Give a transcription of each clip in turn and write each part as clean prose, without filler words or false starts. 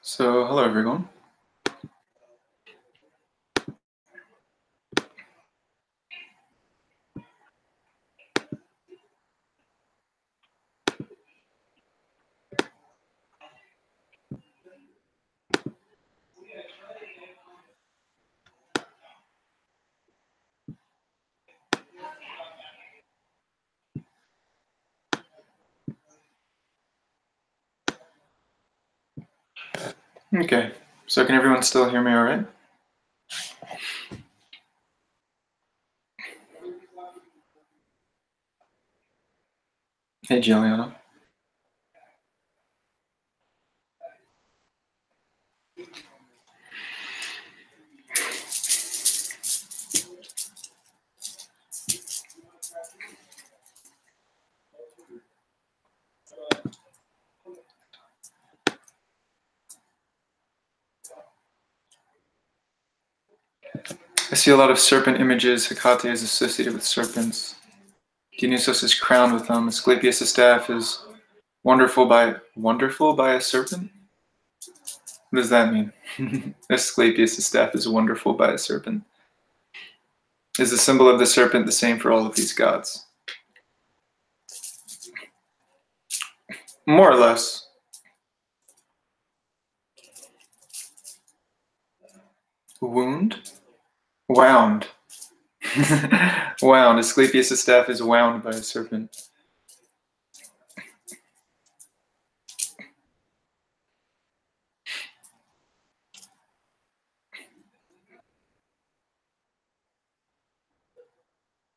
So, hello everyone. Okay, so can everyone still hear me all right? Hey, Giuliano. I see a lot of serpent images. Hecate is associated with serpents. Dionysos is crowned with them. Asclepius' staff is wonderful by a serpent? What does that mean? Asclepius' staff is wonderful by a serpent. Is the symbol of the serpent the same for all of these gods? More or less. Wound? Wound. Wound. Asclepius' staff is wound by a serpent.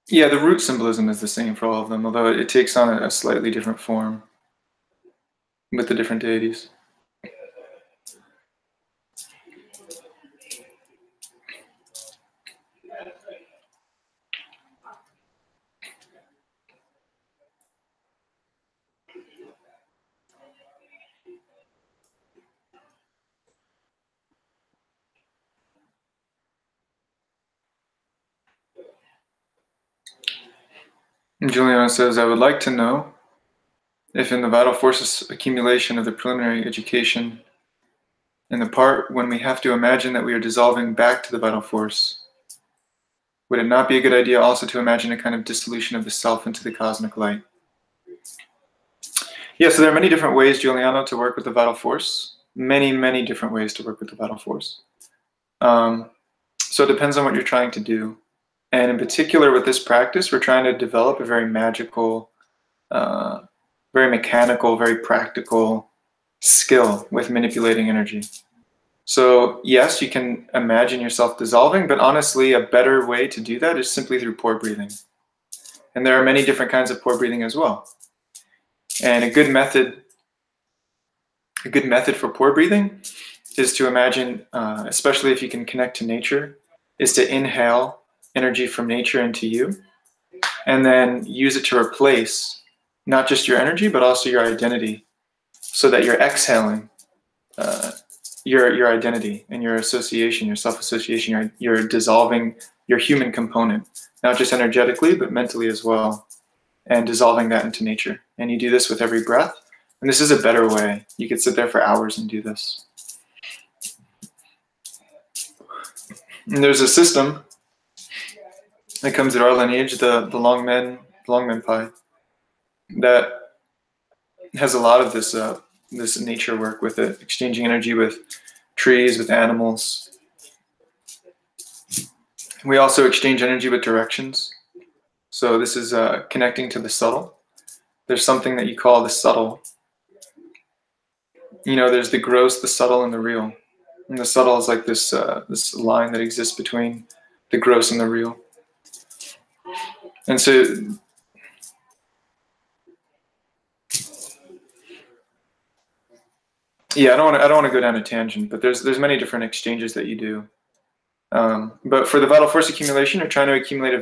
Yeah, the root symbolism is the same for all of them, although it takes on a slightly different form with the different deities. And Giuliano says, I would like to know if in the vital forces accumulation of the preliminary education, in the part when we have to imagine that we are dissolving back to the vital force, would it not be a good idea also to imagine a kind of dissolution of the self into the cosmic light? Yeah, so there are many different ways, Giuliano, to work with the vital force. Many, many different ways to work with the vital force. So it depends on what you're trying to do. And in particular with this practice, we're trying to develop a very magical, very mechanical, very practical skill with manipulating energy. So yes, you can imagine yourself dissolving, but honestly, a better way to do that is simply through pore breathing. And there are many different kinds of pore breathing as well. And a good method for pore breathing is to imagine, especially if you can connect to nature, is to inhale energy from nature into you, and then use it to replace not just your energy, but also your identity, so that you're exhaling your identity and your association, your self-association. You're dissolving your human component, not just energetically, but mentally as well, and dissolving that into nature. And you do this with every breath. And this is a better way. You could sit there for hours and do this. And there's a system that comes at our lineage, the Longmen Pai, that has a lot of this this nature work with it, exchanging energy with trees, with animals. We also exchange energy with directions. So this is connecting to the subtle. There's something that you call the subtle. You know, there's the gross, the subtle, and the real. And the subtle is like this this line that exists between the gross and the real. And so, yeah, I don't want to go down a tangent, but there's many different exchanges that you do. But for the vital force accumulation, you're trying to accumulate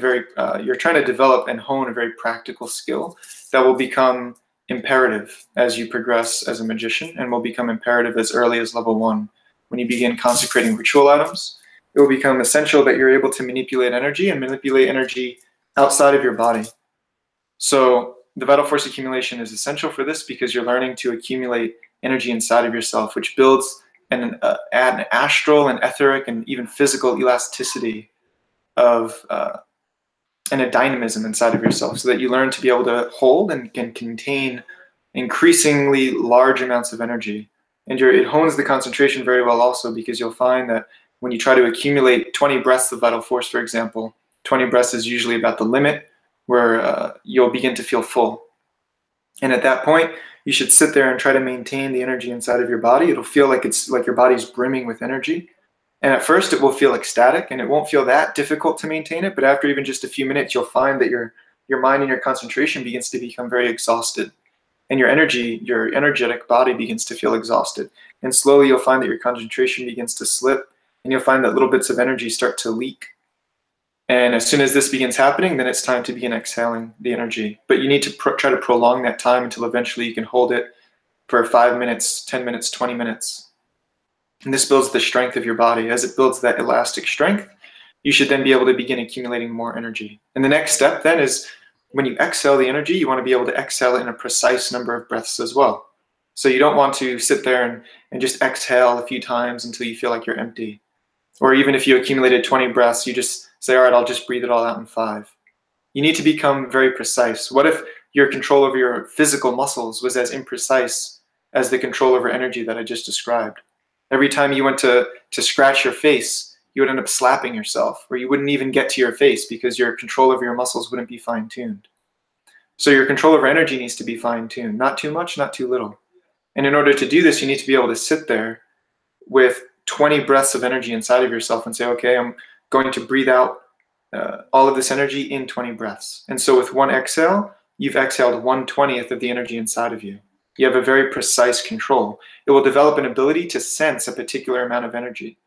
you're trying to develop and hone a very practical skill that will become imperative as you progress as a magician, and will become imperative as early as level 1, when you begin consecrating ritual items, it will become essential that you're able to manipulate energy outside of your body. So the vital force accumulation is essential for this because you're learning to accumulate energy inside of yourself, which builds an astral and etheric and even physical elasticity of and a dynamism inside of yourself, so that you learn to be able to hold and can contain increasingly large amounts of energy. And it hones the concentration very well also, because you'll find that when you try to accumulate 20 breaths of vital force, for example, 20 breaths is usually about the limit where you'll begin to feel full. And at that point, you should sit there and try to maintain the energy inside of your body. It'll feel like it's like your body's brimming with energy. And at first it will feel ecstatic and it won't feel that difficult to maintain it. But after even just a few minutes, you'll find that your mind and your concentration begins to become very exhausted. And your energetic body begins to feel exhausted. And slowly you'll find that your concentration begins to slip, and you'll find that little bits of energy start to leak. And as soon as this begins happening, then it's time to begin exhaling the energy. But you need to try to prolong that time until eventually you can hold it for 5 minutes, 10 minutes, 20 minutes. And this builds the strength of your body. As it builds that elastic strength, you should then be able to begin accumulating more energy. And the next step then is, when you exhale the energy, you want to be able to exhale it in a precise number of breaths as well. So you don't want to sit there and just exhale a few times until you feel like you're empty. Or even if you accumulated 20 breaths, you just say, all right, I'll just breathe it all out in 5. You need to become very precise. What if your control over your physical muscles was as imprecise as the control over energy that I just described? Every time you went to scratch your face, you would end up slapping yourself, or you wouldn't even get to your face because your control over your muscles wouldn't be fine-tuned. So your control over energy needs to be fine-tuned, not too much, not too little. And in order to do this, you need to be able to sit there with 20 breaths of energy inside of yourself and say, okay, I'm going to breathe out all of this energy in 20 breaths. And so with one exhale, you've exhaled 1/20th of the energy inside of you. You have a very precise control. It will develop an ability to sense a particular amount of energy.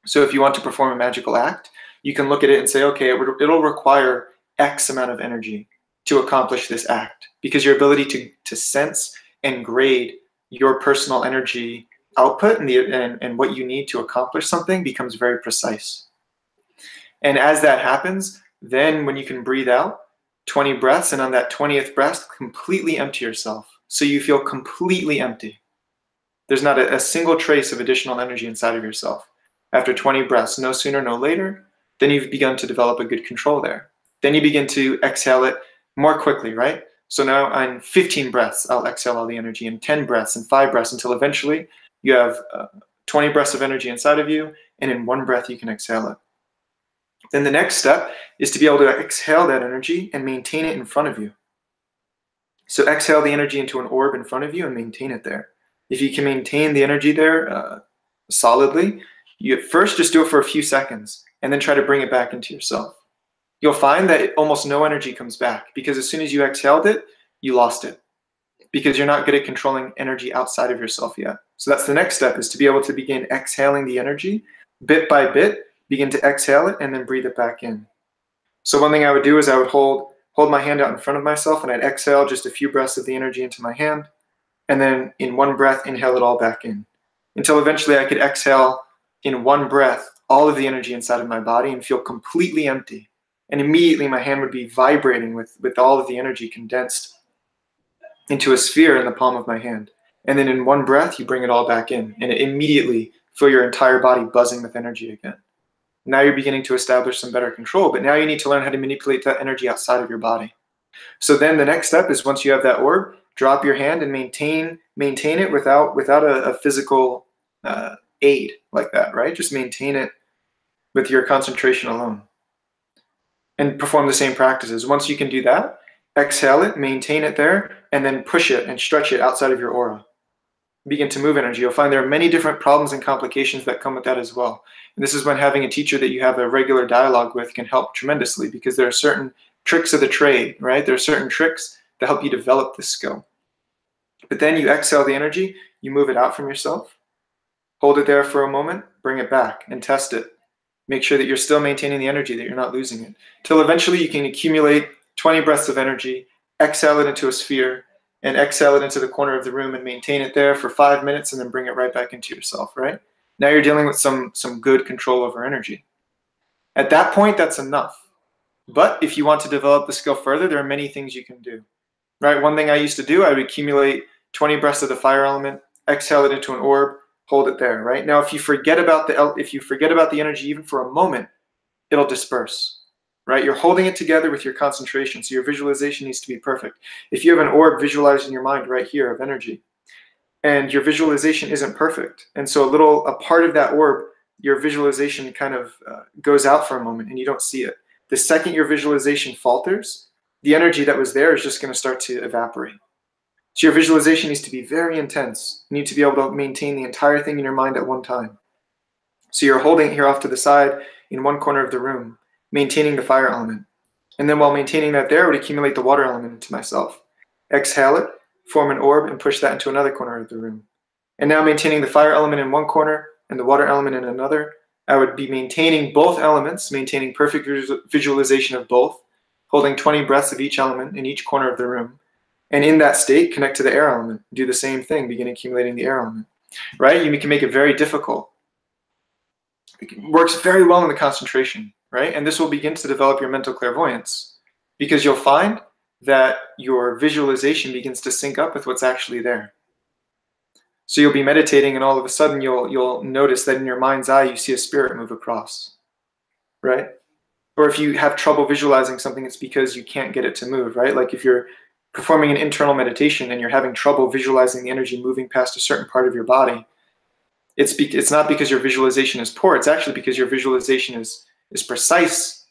So if you want to perform a magical act, you can look at it and say, okay, it'll require X amount of energy to accomplish this act, because your ability to sense and grade your personal energy output and what you need to accomplish something becomes very precise. And as that happens, then when you can breathe out 20 breaths, and on that 20th breath, completely empty yourself. So you feel completely empty. There's not a single trace of additional energy inside of yourself. After 20 breaths, no sooner, no later, then you've begun to develop a good control there. Then you begin to exhale it more quickly, right? So now on 15 breaths, I'll exhale all the energy, in 10 breaths, and 5 breaths, until eventually you have 20 breaths of energy inside of you, and in one breath you can exhale it. Then the next step is to be able to exhale that energy and maintain it in front of you. So exhale the energy into an orb in front of you and maintain it there. If you can maintain the energy there solidly, you at first just do it for a few seconds and then try to bring it back into yourself. You'll find that almost no energy comes back, because as soon as you exhaled it, you lost it, because you're not good at controlling energy outside of yourself yet. So that's the next step, is to be able to begin exhaling the energy bit by bit, begin to exhale it and then breathe it back in. So one thing I would do is I would hold my hand out in front of myself, and I'd exhale just a few breaths of the energy into my hand, and then in one breath inhale it all back in, until eventually I could exhale in one breath all of the energy inside of my body and feel completely empty. And immediately my hand would be vibrating with all of the energy condensed into a sphere in the palm of my hand. And then in one breath, you bring it all back in, and immediately feel your entire body buzzing with energy again. Now you're beginning to establish some better control, but now you need to learn how to manipulate that energy outside of your body. So then the next step is, once you have that orb, drop your hand and maintain it without a physical aid like that, right? Just maintain it with your concentration alone. And perform the same practices. Once you can do that, exhale it, maintain it there, and then push it and stretch it outside of your aura. Begin to move energy. You'll find there are many different problems and complications that come with that as well. And this is when having a teacher that you have a regular dialogue with can help tremendously, because there are certain tricks of the trade, right? There are certain tricks that help you develop this skill. But then you exhale the energy, you move it out from yourself, hold it there for a moment, bring it back and test it. Make sure that you're still maintaining the energy, that you're not losing it, till eventually you can accumulate 20 breaths of energy, exhale it into a sphere, and exhale it into the corner of the room and maintain it there for 5 minutes, and then bring it right back into yourself, right? Now you're dealing with some good control over energy. At that point, that's enough. But if you want to develop the skill further, there are many things you can do. Right? One thing I used to do, I would accumulate 20 breaths of the fire element, exhale it into an orb, hold it there. Right? Now, if you forget about the energy even for a moment, it'll disperse. Right? You're holding it together with your concentration, so your visualization needs to be perfect. If you have an orb visualized in your mind right here of energy, and your visualization isn't perfect, and so a part of that orb, your visualization kind of goes out for a moment, and you don't see it. The second your visualization falters, the energy that was there is just going to start to evaporate. So your visualization needs to be very intense. You need to be able to maintain the entire thing in your mind at one time. So you're holding it here off to the side in one corner of the room, maintaining the fire element. And then while maintaining that there, I would accumulate the water element into myself. Exhale it, form an orb, and push that into another corner of the room. And now maintaining the fire element in one corner and the water element in another, I would be maintaining both elements, maintaining perfect visualization of both, holding 20 breaths of each element in each corner of the room. And in that state, connect to the air element. Do the same thing, begin accumulating the air element. Right? You can make it very difficult. It works very well in the concentration, right? And this will begin to develop your mental clairvoyance, because you'll find that your visualization begins to sync up with what's actually there. So you'll be meditating, and all of a sudden you'll notice that in your mind's eye you see a spirit move across, right? Or if you have trouble visualizing something, it's because you can't get it to move, right? Like if you're performing an internal meditation and you're having trouble visualizing the energy moving past a certain part of your body, it's not because your visualization is poor. It's actually because your visualization is precise,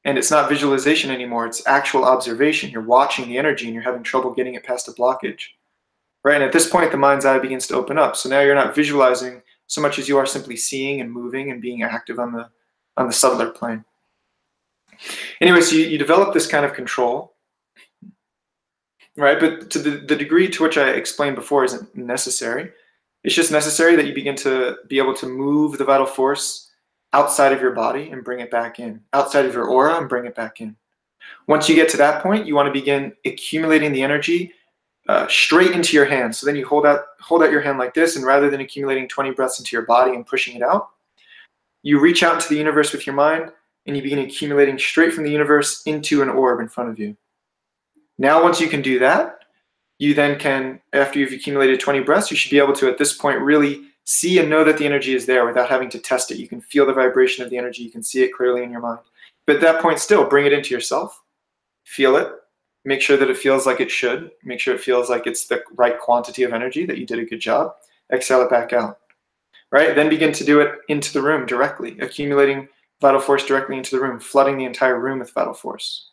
and it's not visualization anymore. It's actual observation. You're watching the energy and you're having trouble getting it past a blockage, right? And at this point, the mind's eye begins to open up. So now you're not visualizing so much as you are simply seeing and moving and being active on the subtler plane. Anyway, so you develop this kind of control, right? But to the degree to which I explained before isn't necessary. It's just necessary that you begin to be able to move the vital force outside of your body and bring it back in, outside of your aura and bring it back in. Once you get to that point, you want to begin accumulating the energy straight into your hand. So then you hold out your hand like this, and rather than accumulating 20 breaths into your body and pushing it out, you reach out into the universe with your mind, and you begin accumulating straight from the universe into an orb in front of you. Now, once you can do that, you then can, after you've accumulated 20 breaths, you should be able to, at this point, really see and know that the energy is there without having to test it. You can feel the vibration of the energy. You can see it clearly in your mind. But at that point, still, bring it into yourself. Feel it. Make sure that it feels like it should. Make sure it feels like it's the right quantity of energy, that you did a good job. Exhale it back out. Right? Then begin to do it into the room directly, accumulating vital force directly into the room, flooding the entire room with vital force.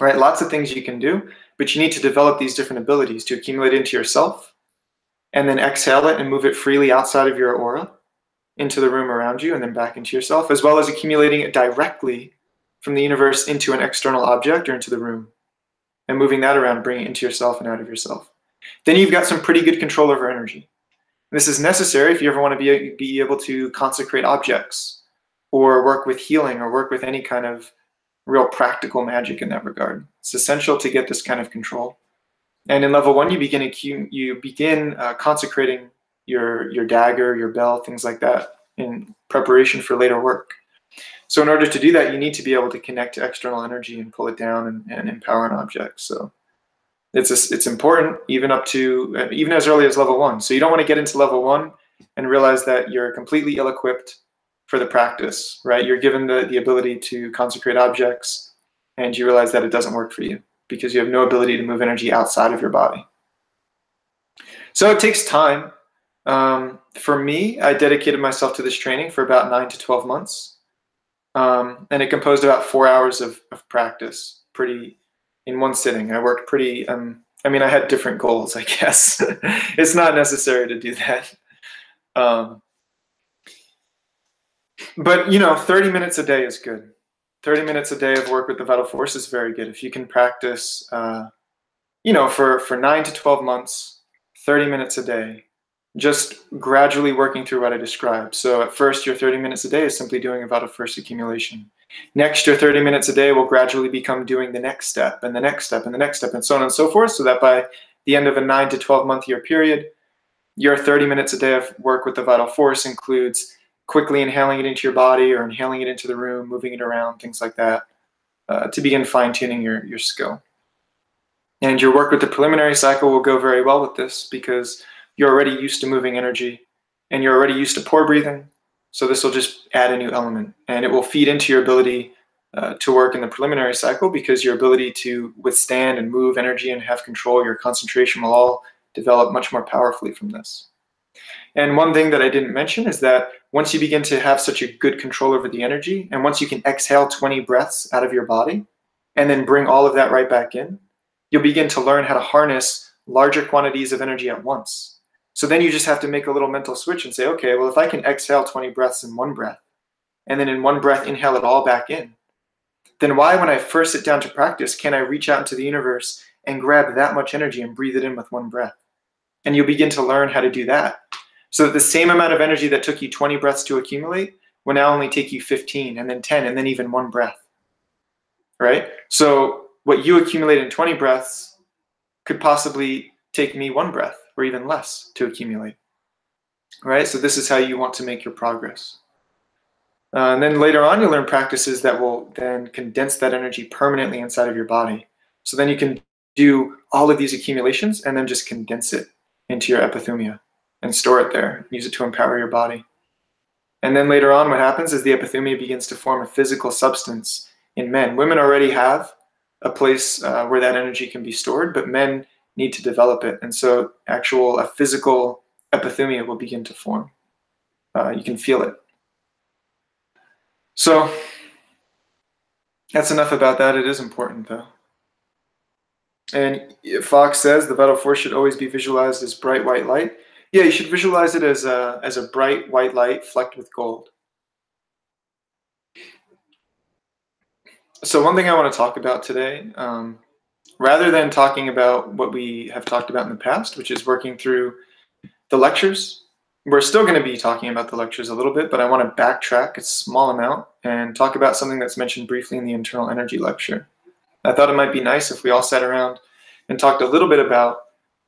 Right? Lots of things you can do, but you need to develop these different abilities to accumulate into yourself, and then exhale it and move it freely outside of your aura into the room around you, and then back into yourself, as well as accumulating it directly from the universe into an external object or into the room, and moving that around, bringing it into yourself and out of yourself. Then you've got some pretty good control over energy. And this is necessary if you ever want to be able to consecrate objects, or work with healing, or work with any kind of real practical magic in that regard. It's essential to get this kind of control. And in level 1, you begin consecrating your dagger, your bell, things like that, in preparation for later work. So in order to do that, you need to be able to connect to external energy and pull it down and empower an object. So it's important even as early as level 1. So you don't want to get into level 1 and realize that you're completely ill-equipped for the practice, right? You're given the ability to consecrate objects, and you realize that it doesn't work for you because you have no ability to move energy outside of your body. So it takes time. For me, I dedicated myself to this training for about 9 to 12 months. And it composed about 4 hours of practice, in one sitting. I worked I had different goals, I guess. It's not necessary to do that. But 30 minutes a day is good. 30 minutes a day of work with the vital force is very good. If you can practice, for 9 to 12 months, 30 minutes a day, just gradually working through what I described. So at first, your 30 minutes a day is simply doing a vital force accumulation. Next, your 30 minutes a day will gradually become doing the next step, and the next step, and the next step, and so on and so forth, so that by the end of a 9 to 12 month year period, Your 30 minutes a day of work with the vital force includes quickly inhaling it into your body or inhaling it into the room, moving it around, things like that, to begin fine-tuning your skill. And your work with the preliminary cycle will go very well with this because you're already used to moving energy and you're already used to pore breathing. So this will just add a new element, and it will feed into your ability to work in the preliminary cycle, because your ability to withstand and move energy and have control, your concentration will all develop much more powerfully from this. And one thing that I didn't mention is that once you begin to have such a good control over the energy, and once you can exhale 20 breaths out of your body and then bring all of that right back in, you'll begin to learn how to harness larger quantities of energy at once. So then you just have to make a little mental switch and say, okay, well, if I can exhale 20 breaths in one breath, and then in one breath inhale it all back in, then why, when I first sit down to practice, can I reach out into the universe and grab that much energy and breathe it in with one breath? And you'll begin to learn how to do that. So that the same amount of energy that took you 20 breaths to accumulate will now only take you 15, and then 10, and then even one breath, right? So what you accumulate in 20 breaths could possibly take me one breath or even less to accumulate, right? So this is how you want to make your progress. And then later on, you'll learn practices that will then condense that energy permanently inside of your body. So then you can do all of these accumulations and then just condense it into your epithumia and store it there, use it to empower your body. And then later on, what happens is the epithumia begins to form a physical substance in men. Women already have a place where that energy can be stored, but men need to develop it. And so a physical epithumia will begin to form. You can feel it. So that's enough about that. It is important, though. And Fox says the vital force should always be visualized as bright white light. Yeah, you should visualize it as a bright white light flecked with gold. So one thing I want to talk about today, rather than talking about what we have talked about in the past, which is working through the lectures, we're still going to be talking about the lectures a little bit, but I want to backtrack a small amount and talk about something that's mentioned briefly in the internal energy lecture. I thought it might be nice if we all sat around and talked a little bit about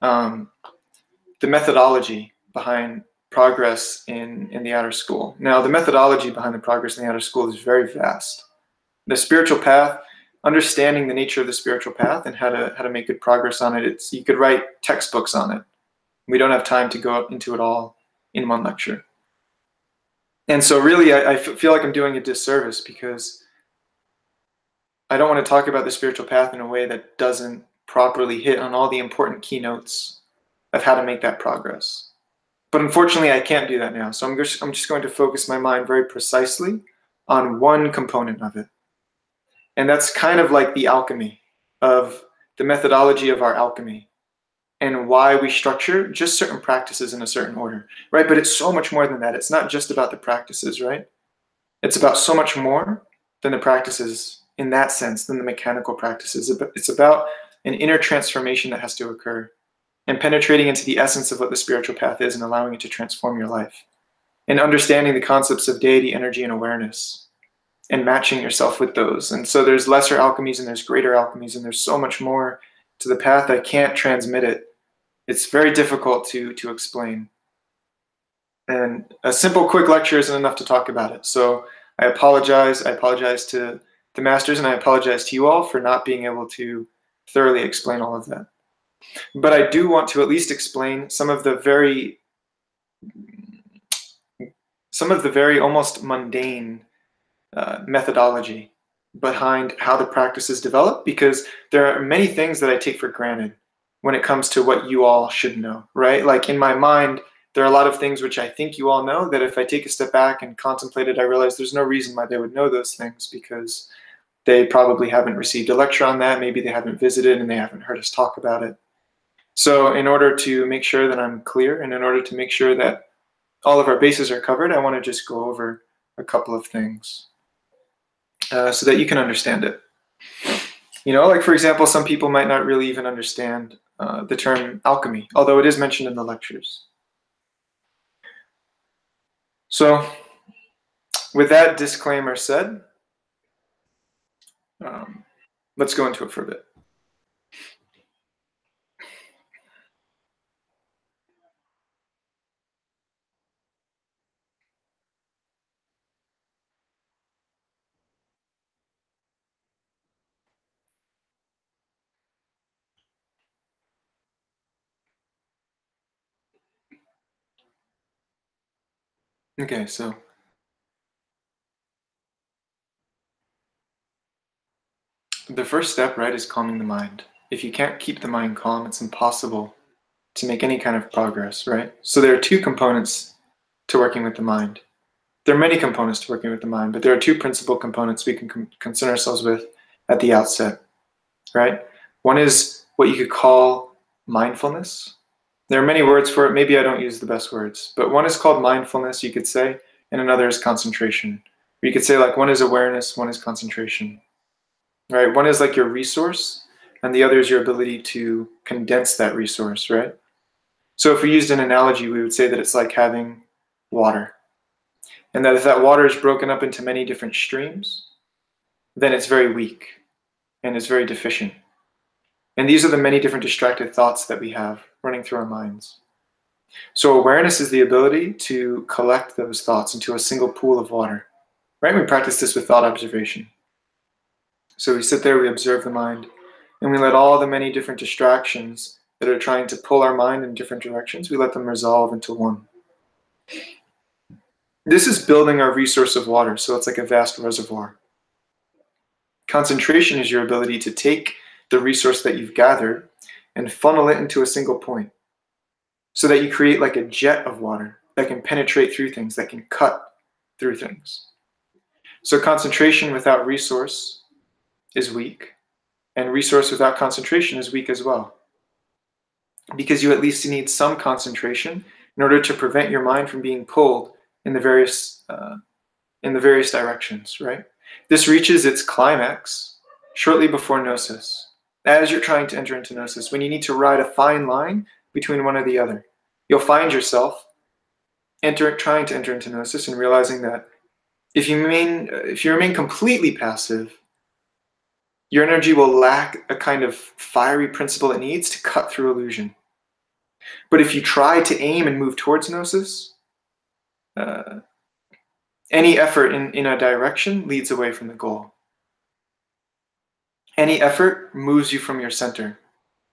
the methodology behind progress in the outer school. Now, the methodology behind the progress in the outer school is very vast. The spiritual path, understanding the nature of the spiritual path and how to make good progress on it, you could write textbooks on it. We don't have time to go into it all in one lecture. And so really, I feel like I'm doing a disservice because I don't want to talk about the spiritual path in a way that doesn't properly hit on all the important keynotes of how to make that progress. But unfortunately, I can't do that now. So I'm just going to focus my mind very precisely on one component of it. And that's kind of like the alchemy of the methodology of our alchemy and why we structure just certain practices in a certain order, right? But it's so much more than that. It's not just about the practices, right? It's about so much more than the practices in that sense, than the mechanical practices. It's about an inner transformation that has to occur and penetrating into the essence of what the spiritual path is and allowing it to transform your life and understanding the concepts of deity, energy, and awareness and matching yourself with those. And so there's lesser alchemies and there's greater alchemies, and there's so much more to the path. I can't transmit it. It's very difficult to explain. And a simple, quick lecture isn't enough to talk about it. So I apologize. I apologize to the masters, and I apologize to you all for not being able to thoroughly explain all of that. But I do want to at least explain some of the very almost mundane methodology behind how the practices develop, because there are many things that I take for granted when it comes to what you all should know, right? Like in my mind, there are a lot of things which I think you all know that if I take a step back and contemplate it, I realize there's no reason why they would know those things, because they probably haven't received a lecture on that. Maybe they haven't visited and they haven't heard us talk about it. So in order to make sure that I'm clear and in order to make sure that all of our bases are covered, I want to just go over a couple of things so that you can understand it. Like for example, some people might not really even understand the term alchemy, although it is mentioned in the lectures. So with that disclaimer said, let's go into it for a bit. Okay, so the first step, right, is calming the mind. If you can't keep the mind calm, it's impossible to make any kind of progress, right? So there are two components to working with the mind. There are many components to working with the mind, but there are two principal components we can concern ourselves with at the outset, right? One is what you could call mindfulness. There are many words for it. Maybe I don't use the best words, but one is called mindfulness, you could say, and another is concentration. Or you could say like one is awareness, one is concentration, right? One is like your resource, and the other is your ability to condense that resource, right? So if we used an analogy, we would say that it's like having water, and that if that water is broken up into many different streams, then it's very weak and it's very deficient. And these are the many different distracted thoughts that we have running through our minds. So awareness is the ability to collect those thoughts into a single pool of water, right? We practice this with thought observation. So we sit there, we observe the mind, and we let all the many different distractions that are trying to pull our mind in different directions, we let them resolve into one. This is building our resource of water, so it's like a vast reservoir. Concentration is your ability to take the resource that you've gathered and funnel it into a single point so that you create like a jet of water that can penetrate through things, that can cut through things. So concentration without resource is weak, and resource without concentration is weak as well, because you at least need some concentration in order to prevent your mind from being pulled in the various directions, right? This reaches its climax shortly before gnosis, as you're trying to enter into gnosis, when you need to ride a fine line between one or the other. You'll find yourself trying to enter into gnosis and realizing that if you remain completely passive, your energy will lack a kind of fiery principle it needs to cut through illusion. But if you try to aim and move towards gnosis, any effort in a direction leads away from the goal. Any effort moves you from your center.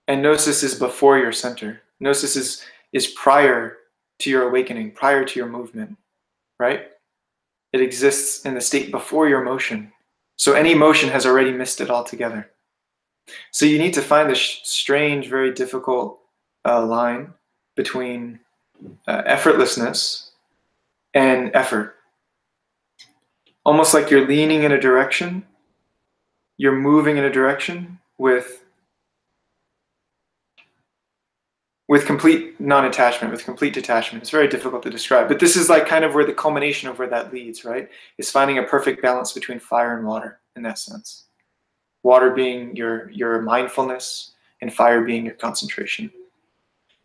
And gnosis is before your center. Gnosis is prior to your awakening, prior to your movement, right? It exists in the state before your motion. So any motion has already missed it altogether. So you need to find this strange, very difficult line between effortlessness and effort. Almost like you're leaning in a direction, you're moving in a direction with complete non-attachment, with complete detachment. It's very difficult to describe, but this is like kind of where the culmination of where that leads, right? Is finding a perfect balance between fire and water in that sense. Water being your mindfulness and fire being your concentration.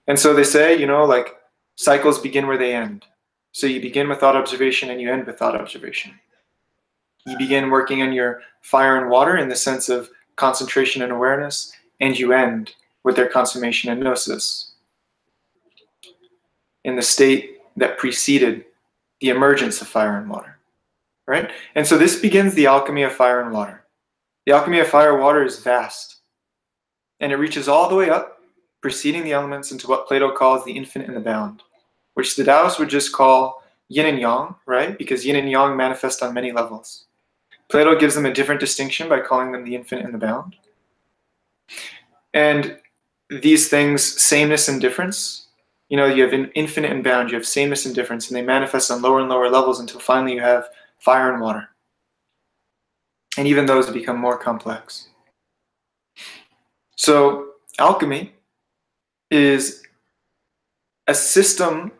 And so they say, like cycles begin where they end. So you begin with thought observation and you end with thought observation. You begin working on your fire and water in the sense of concentration and awareness, and you end with their consummation and gnosis, in the state that preceded the emergence of fire and water, right? And so this begins the alchemy of fire and water. The alchemy of fire and water is vast, and it reaches all the way up, preceding the elements, into what Plato calls the infinite and the bound, which the Taoists would just call yin and yang, right? Because yin and yang manifest on many levels. Plato gives them a different distinction by calling them the infinite and the bound. And these things, sameness and difference, you have an infinite and bound, you have sameness and difference, and they manifest on lower and lower levels until finally you have fire and water. And even those become more complex. So alchemy is a system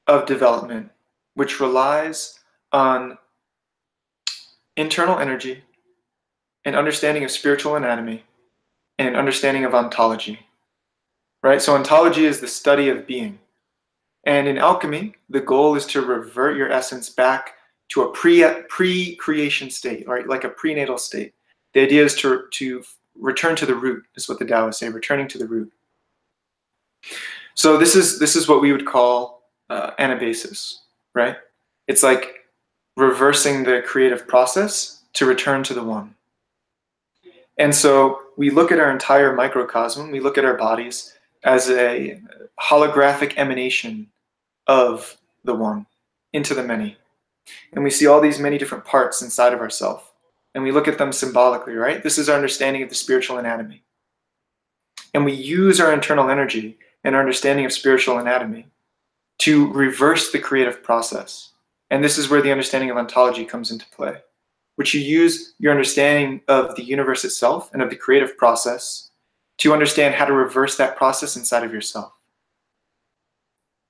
of development which relies on internal energy, an understanding of spiritual anatomy, and an understanding of ontology, right? So ontology is the study of being. And in alchemy, the goal is to revert your essence back to a pre-creation state, right? Like a prenatal state. The idea is to return to the root, is what the Taoists say, returning to the root. So this is what we would call anabasis, right? It's like reversing the creative process to return to the one. And so we look at our entire microcosm, we look at our bodies as a holographic emanation of the one into the many. And we see all these many different parts inside of ourselves. And we look at them symbolically, right? This is our understanding of the spiritual anatomy. And we use our internal energy and our understanding of spiritual anatomy to reverse the creative process. And this is where the understanding of ontology comes into play, which you use your understanding of the universe itself and of the creative process to understand how to reverse that process inside of yourself.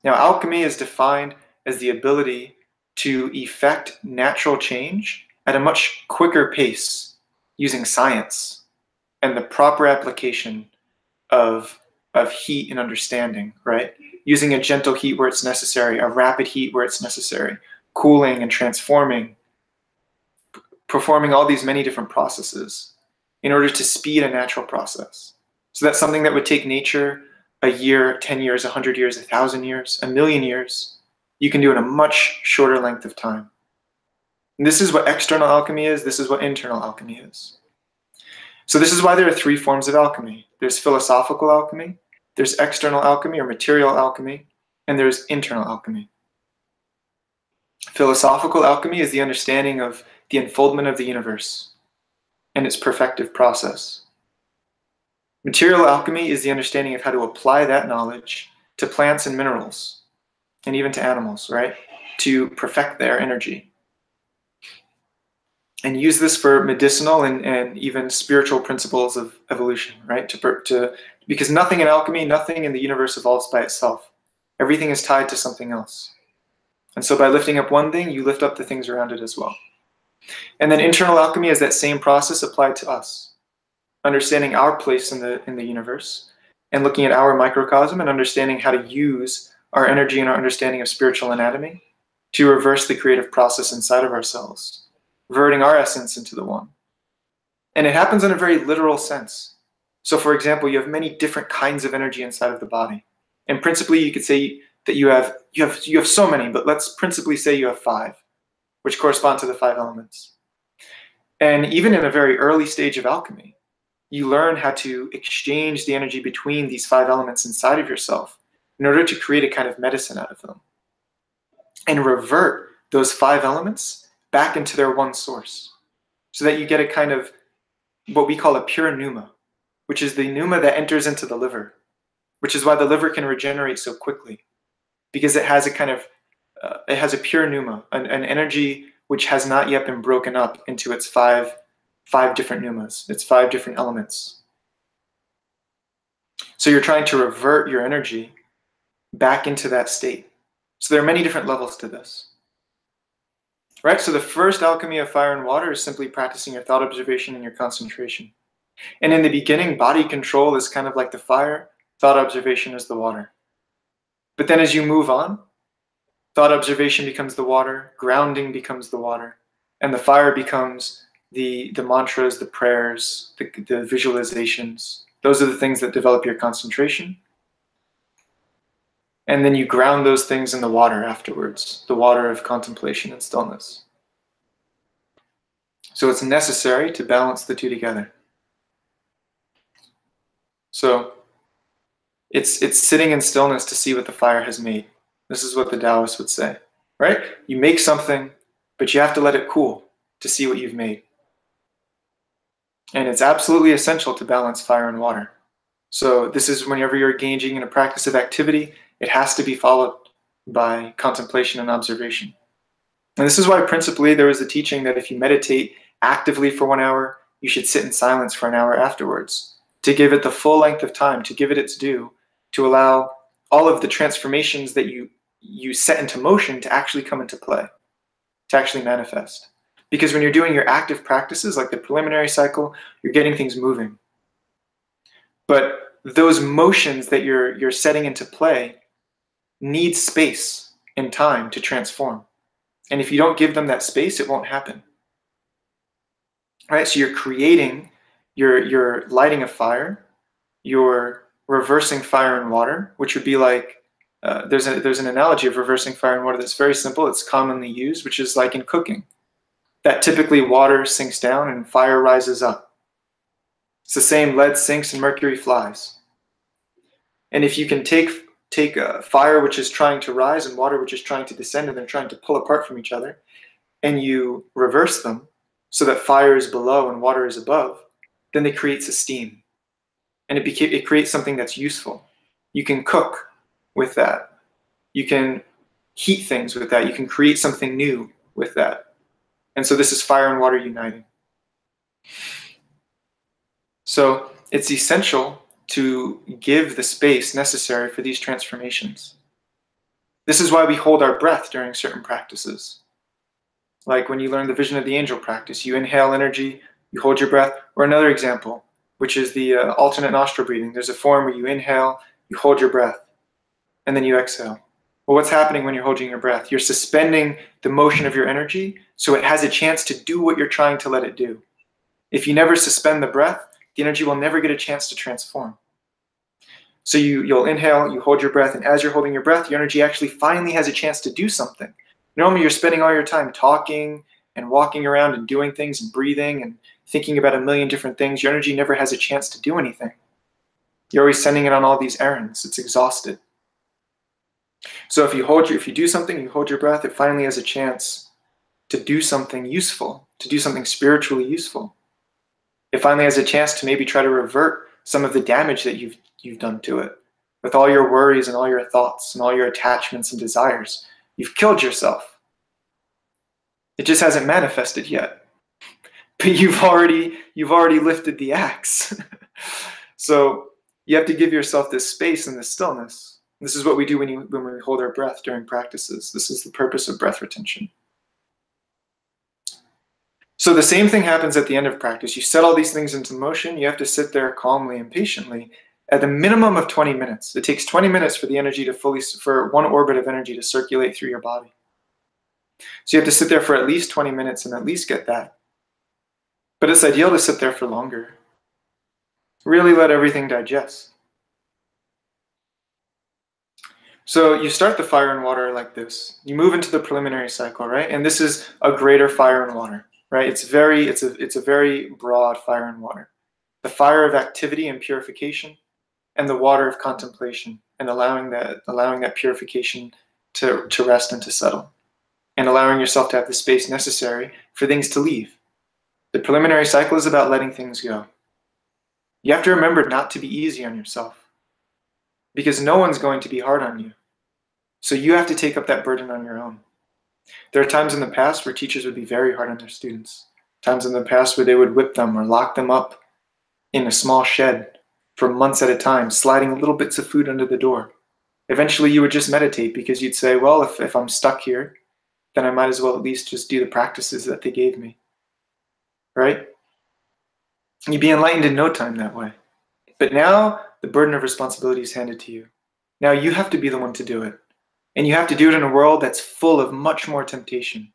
Now, alchemy is defined as the ability to effect natural change at a much quicker pace using science and the proper application of heat and understanding, right? Using a gentle heat where it's necessary, a rapid heat where it's necessary, cooling and transforming, performing all these many different processes in order to speed a natural process. So that's something that would take nature a year, 10 years, 100 years, 1,000 years, 1,000,000 years. You can do it in a much shorter length of time. And this is what external alchemy is. This is what internal alchemy is. So this is why there are three forms of alchemy. There's philosophical alchemy, there's external alchemy or material alchemy, and there's internal alchemy. Philosophical alchemy is the understanding of the unfoldment of the universe and its perfective process. Material alchemy is the understanding of how to apply that knowledge to plants and minerals, and even to animals, right? To perfect their energy. And use this for medicinal and even spiritual principles of evolution, right? Because nothing in alchemy, nothing in the universe evolves by itself. Everything is tied to something else. And so by lifting up one thing, you lift up the things around it as well. And then internal alchemy is that same process applied to us. Understanding our place in the universe and looking at our microcosm and understanding how to use our energy and our understanding of spiritual anatomy to reverse the creative process inside of ourselves, reverting our essence into the one. And it happens in a very literal sense. So for example, you have many different kinds of energy inside of the body. And principally you could say that you have so many, but let's principally say you have 5, which correspond to the 5 elements. And even in a very early stage of alchemy, you learn how to exchange the energy between these 5 elements inside of yourself in order to create a kind of medicine out of them and revert those 5 elements back into their one source so that you get a kind of what we call a pure pneuma, which is the pneuma that enters into the liver, which is why the liver can regenerate so quickly, because it has a kind of, it has a pure pneuma, an energy which has not yet been broken up into its five different pneumas, its 5 different elements. So you're trying to revert your energy back into that state. So there are many different levels to this. Right? So the first alchemy of fire and water is simply practicing your thought observation and your concentration. And in the beginning, body control is kind of like the fire, thought observation is the water. But then as you move on, thought observation becomes the water, grounding becomes the water, and the fire becomes the mantras, the prayers, the visualizations. Those are the things that develop your concentration. And then you ground those things in the water afterwards, the water of contemplation and stillness. So it's necessary to balance the two together. So it's sitting in stillness to see what the fire has made. This is what the Taoists would say, right? You make something, but you have to let it cool to see what you've made. And it's absolutely essential to balance fire and water. So this is whenever you're engaging in a practice of activity, it has to be followed by contemplation and observation. And this is why principally there was a teaching that if you meditate actively for 1 hour, you should sit in silence for an hour afterwards, to give it the full length of time, to give it its due, to allow all of the transformations that you set into motion to actually come into play, to actually manifest. Because when you're doing your active practices, like the preliminary cycle, you're getting things moving. But those motions that you're setting into play need space and time to transform. And if you don't give them that space, it won't happen. All right, so you're creating, you're lighting a fire, you're reversing fire and water, which would be like, there's an analogy of reversing fire and water that's very simple, it's commonly used, which is like in cooking. That typically water sinks down and fire rises up. It's the same, lead sinks and mercury flies. And if you can take take a fire which is trying to rise and water which is trying to descend, and they're trying to pull apart from each other, and you reverse them so that fire is below and water is above, then it creates a steam. And it creates something that's useful. You can cook with that. You can heat things with that. You can create something new with that. And so this is fire and water uniting. So it's essential to give the space necessary for these transformations. This is why we hold our breath during certain practices. Like when you learn the vision of the angel practice, you inhale energy, you hold your breath. Or another example, which is the alternate nostril breathing. There's a form where you inhale, you hold your breath, and then you exhale. Well, what's happening when you're holding your breath? You're suspending the motion of your energy so it has a chance to do what you're trying to let it do. If you never suspend the breath, the energy will never get a chance to transform. So you'll inhale, you hold your breath, and as you're holding your breath, your energy actually finally has a chance to do something. Normally you're spending all your time talking and walking around and doing things and breathing and thinking about a million different things. Your energy never has a chance to do anything. You're always sending it on all these errands. It's exhausted. So if you do something, you hold your breath, it finally has a chance to do something useful, to do something spiritually useful. It finally has a chance to maybe try to revert some of the damage that you've done to it. With all your worries and all your thoughts and all your attachments and desires, you've killed yourself. It just hasn't manifested yet. But you've already lifted the axe. So you have to give yourself this space and this stillness. This is what we do when we hold our breath during practices. This is the purpose of breath retention. So the same thing happens at the end of practice. You set all these things into motion. You have to sit there calmly and patiently at a minimum of 20 minutes. It takes 20 minutes for the energy for one orbit of energy to circulate through your body. So you have to sit there for at least 20 minutes and at least get that. But it's ideal to sit there for longer. Really let everything digest. So you start the fire and water like this. You move into the preliminary cycle, right? And this is a greater fire and water, right? It's a very broad fire and water. The fire of activity and purification, and the water of contemplation, and allowing that purification to rest and to settle, and allowing yourself to have the space necessary for things to leave. The preliminary cycle is about letting things go. You have to remember not to be easy on yourself, because no one's going to be hard on you. So you have to take up that burden on your own. There are times in the past where teachers would be very hard on their students. Times in the past where they would whip them or lock them up in a small shed for months at a time, sliding little bits of food under the door. Eventually you would just meditate because you'd say, well, if I'm stuck here, then I might as well at least just do the practices that they gave me. Right? You'd be enlightened in no time that way. But now the burden of responsibility is handed to you. Now you have to be the one to do it. And you have to do it in a world that's full of much more temptation.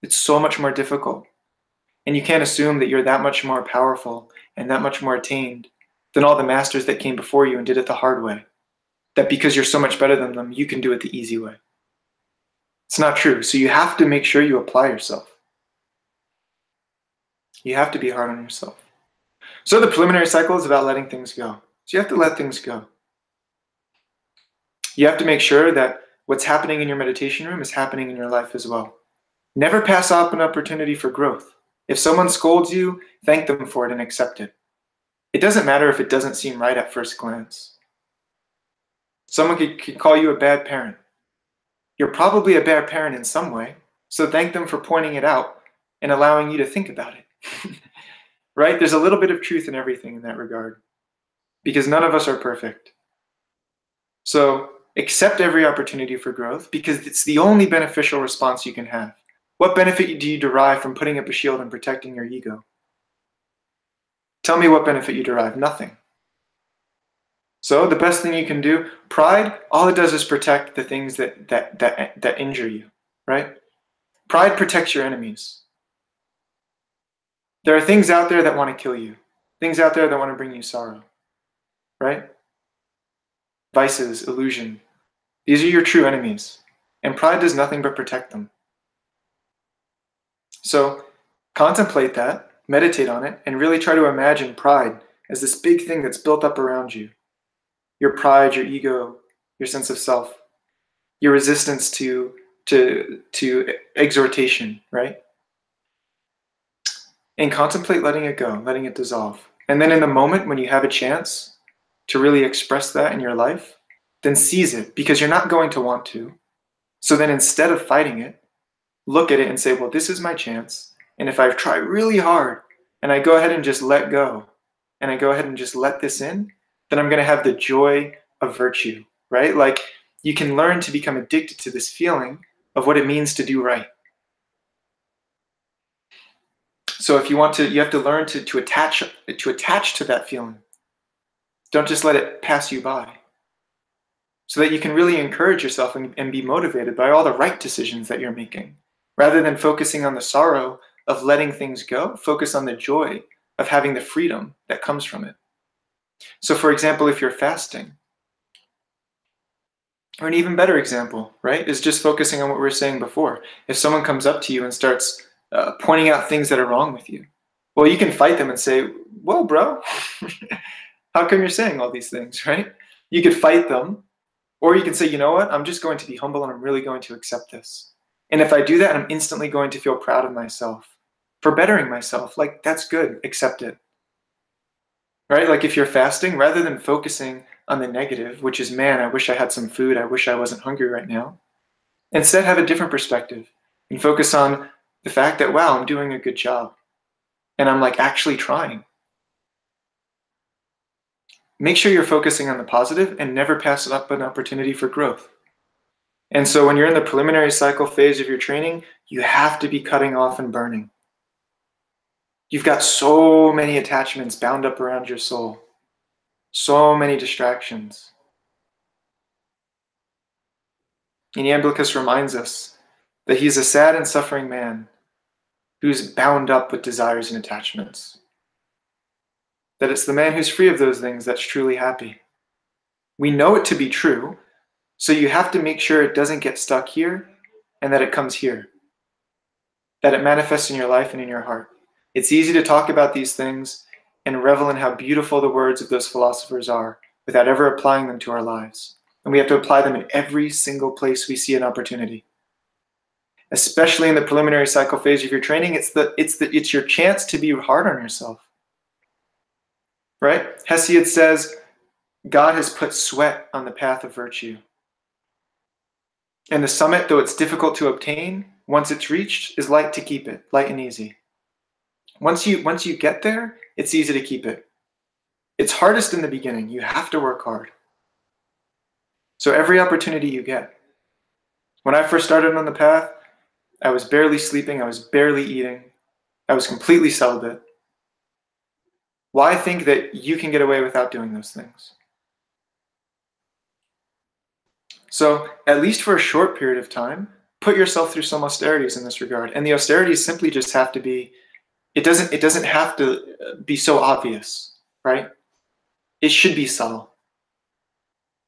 It's so much more difficult. And you can't assume that you're that much more powerful and that much more attained than all the masters that came before you and did it the hard way. That because you're so much better than them, you can do it the easy way. It's not true. So you have to make sure you apply yourself. You have to be hard on yourself. So the preliminary cycle is about letting things go. So you have to let things go. You have to make sure that what's happening in your meditation room is happening in your life as well. Never pass up an opportunity for growth. If someone scolds you, thank them for it and accept it. It doesn't matter if it doesn't seem right at first glance. Someone could call you a bad parent. You're probably a bad parent in some way, so thank them for pointing it out and allowing you to think about it. Right? There's a little bit of truth in everything in that regard, because none of us are perfect. So accept every opportunity for growth, because it's the only beneficial response you can have. What benefit do you derive from putting up a shield and protecting your ego? Tell me what benefit you derive. Nothing. So the best thing you can do, pride, all it does is protect the things that injure you, right? Pride protects your enemies. There are things out there that want to kill you, things out there that want to bring you sorrow, right? Vices, illusion. These are your true enemies, and pride does nothing but protect them. So contemplate that, meditate on it, and really try to imagine pride as this big thing that's built up around you. Your pride, your ego, your sense of self, your resistance to exhortation, right? And contemplate letting it go, letting it dissolve. And then in the moment when you have a chance to really express that in your life, then seize it, because you're not going to want to. So then instead of fighting it, look at it and say, well, this is my chance. And if I try really hard and I go ahead and just let go, and I go ahead and just let this in, then I'm going to have the joy of virtue, right? Like, you can learn to become addicted to this feeling of what it means to do right. So if you want to, you have to learn to attach to that feeling. Don't just let it pass you by. So that you can really encourage yourself and be motivated by all the right decisions that you're making. Rather than focusing on the sorrow of letting things go, focus on the joy of having the freedom that comes from it. So for example, if you're fasting, or an even better example, right, is just focusing on what we were saying before. If someone comes up to you and starts pointing out things that are wrong with you, well, you can fight them and say, whoa, bro, how come you're saying all these things, right? You could fight them, or you can say, you know what, I'm just going to be humble and I'm really going to accept this. And if I do that, I'm instantly going to feel proud of myself for bettering myself. Like, that's good, accept it. Right? Like if you're fasting, rather than focusing on the negative, which is, man, I wish I had some food, I wish I wasn't hungry right now, instead have a different perspective and focus on the fact that, wow, I'm doing a good job. And I'm like actually trying. Make sure you're focusing on the positive and never pass up an opportunity for growth. And so when you're in the preliminary cycle phase of your training, you have to be cutting off and burning. You've got so many attachments bound up around your soul, so many distractions. And Iamblichus reminds us that he's a sad and suffering man who's bound up with desires and attachments. That it's the man who's free of those things that's truly happy. We know it to be true, so you have to make sure it doesn't get stuck here and that it comes here, that it manifests in your life and in your heart. It's easy to talk about these things and revel in how beautiful the words of those philosophers are without ever applying them to our lives. And we have to apply them in every single place we see an opportunity. Especially in the preliminary cycle phase of your training, it's your chance to be hard on yourself. Right? Hesiod says, God has put sweat on the path of virtue. And the summit, though it's difficult to obtain, once it's reached, is light to keep it, light and easy. Once you get there, it's easy to keep it. It's hardest in the beginning. You have to work hard. So every opportunity you get. When I first started on the path, I was barely sleeping, I was barely eating, I was completely celibate. Why think that you can get away without doing those things? So at least for a short period of time, put yourself through some austerities in this regard. And the austerities simply just have to be, it doesn't have to be so obvious, right? It should be subtle.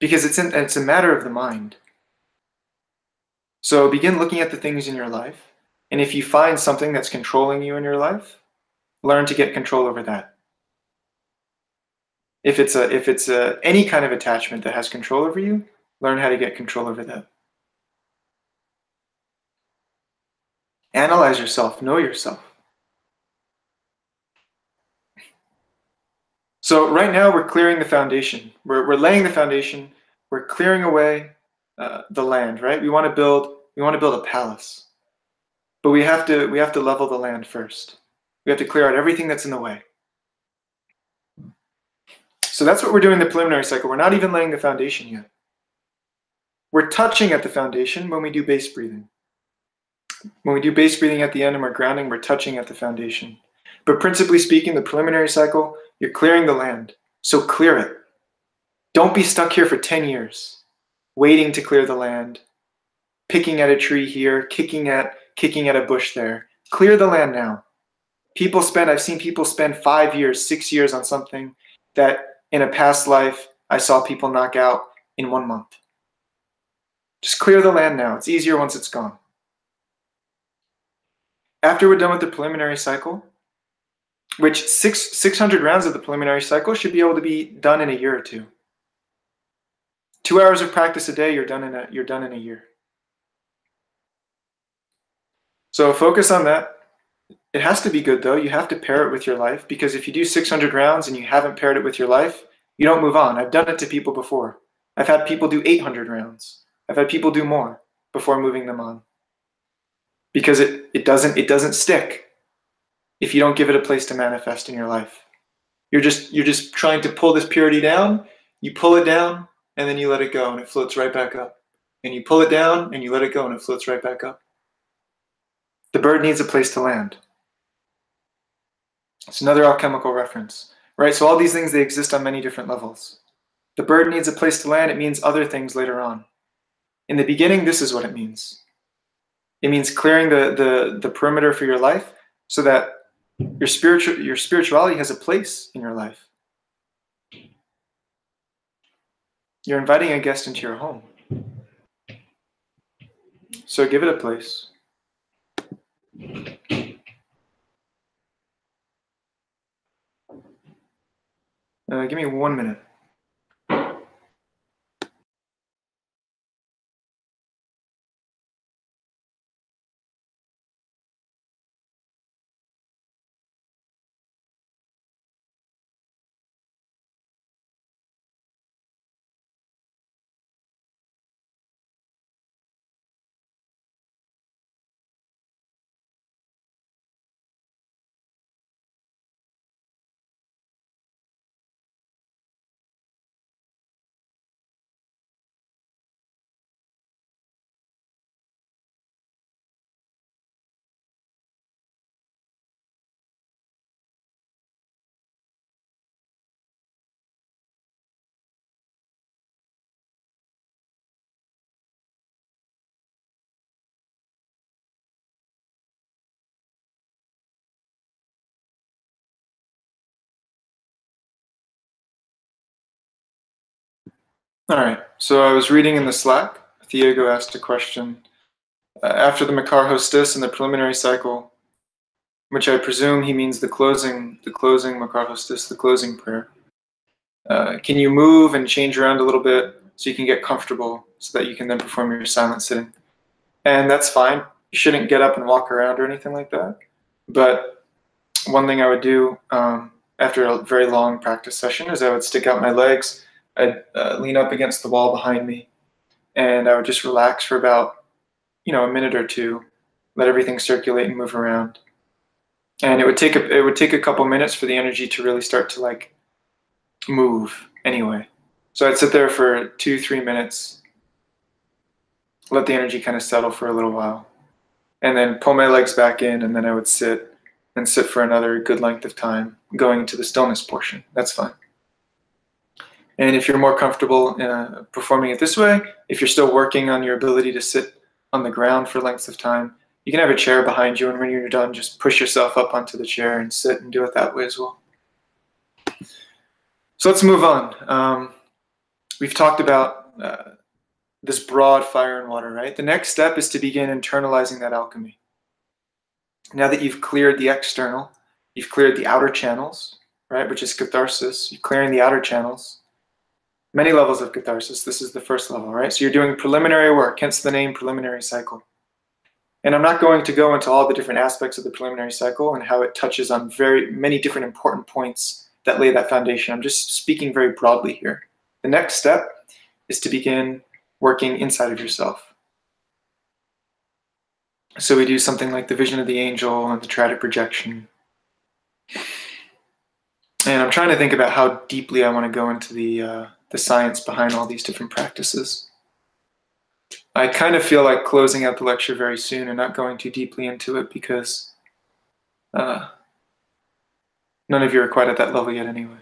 Because it's a matter of the mind. So begin looking at the things in your life. And if you find something that's controlling you in your life, learn to get control over that. If it's any kind of attachment that has control over you, learn how to get control over that. Analyze yourself, know yourself. So right now we're clearing the foundation. We're laying the foundation. We're clearing away the land, right? We want to build a palace, but we have to level the land first. We have to clear out everything that's in the way. So that's what we're doing in the preliminary cycle. We're not even laying the foundation yet. We're touching at the foundation when we do base breathing. When we do base breathing at the end and we're grounding, we're touching at the foundation. But principally speaking, the preliminary cycle, you're clearing the land. So clear it. Don't be stuck here for 10 years, waiting to clear the land, picking at a tree here, kicking at a bush there. Clear the land now. I've seen people spend 5 years, 6 years on something that in a past life I saw people knock out in 1 month. Just clear the land now. It's easier once it's gone. After we're done with the preliminary cycle, which 600 rounds of the preliminary cycle should be able to be done in a year or two. 2 hours of practice a day, you're done in a year. So focus on that. It has to be good though. You have to pair it with your life, because if you do 600 rounds and you haven't paired it with your life, you don't move on. I've done it to people before. I've had people do 800 rounds. I've had people do more before moving them on, because it doesn't stick if you don't give it a place to manifest in your life. You're just trying to pull this purity down. You pull it down and then you let it go and it floats right back up. And you pull it down and you let it go and it floats right back up. The bird needs a place to land. It's another alchemical reference, right? So all these things, they exist on many different levels. The bird needs a place to land. It means other things later on. In the beginning, this is what it means. It means clearing the perimeter for your life so that your spirituality has a place in your life. You're inviting a guest into your home. So give it a place. Give me 1 minute. All right, so I was reading in the Slack. Thiago asked a question. After the Makar hostess and the preliminary cycle, which I presume he means the closing Makar hostess, the closing prayer. Can you move and change around a little bit so you can get comfortable so that you can then perform your silent sitting? And that's fine. You shouldn't get up and walk around or anything like that. But one thing I would do after a very long practice session is I would stick out my legs. I'd lean up against the wall behind me, and I would just relax for about, a minute or two, let everything circulate and move around. And it would take a couple minutes for the energy to really start to move anyway. So I'd sit there for 2-3 minutes, let the energy kind of settle for a little while, and then pull my legs back in, and then I would sit for another good length of time, going into the stillness portion. That's fine. And if you're more comfortable performing it this way, if you're still working on your ability to sit on the ground for lengths of time, you can have a chair behind you, and when you're done, just push yourself up onto the chair and sit and do it that way as well. So let's move on. We've talked about this broad fire and water, right? The next step is to begin internalizing that alchemy. Now that you've cleared the external, you've cleared the outer channels, right, which is catharsis. You're clearing the outer channels. Many levels of catharsis. This is the first level, right? So you're doing preliminary work, hence the name preliminary cycle. And I'm not going to go into all the different aspects of the preliminary cycle and how it touches on very many different important points that lay that foundation. I'm just speaking very broadly here. The next step is to begin working inside of yourself. So we do something like the vision of the angel and the triadic projection. And I'm trying to think about how deeply I want to go into the science behind all these different practices. I kind of feel like closing out the lecture very soon and not going too deeply into it, because none of you are quite at that level yet anyway.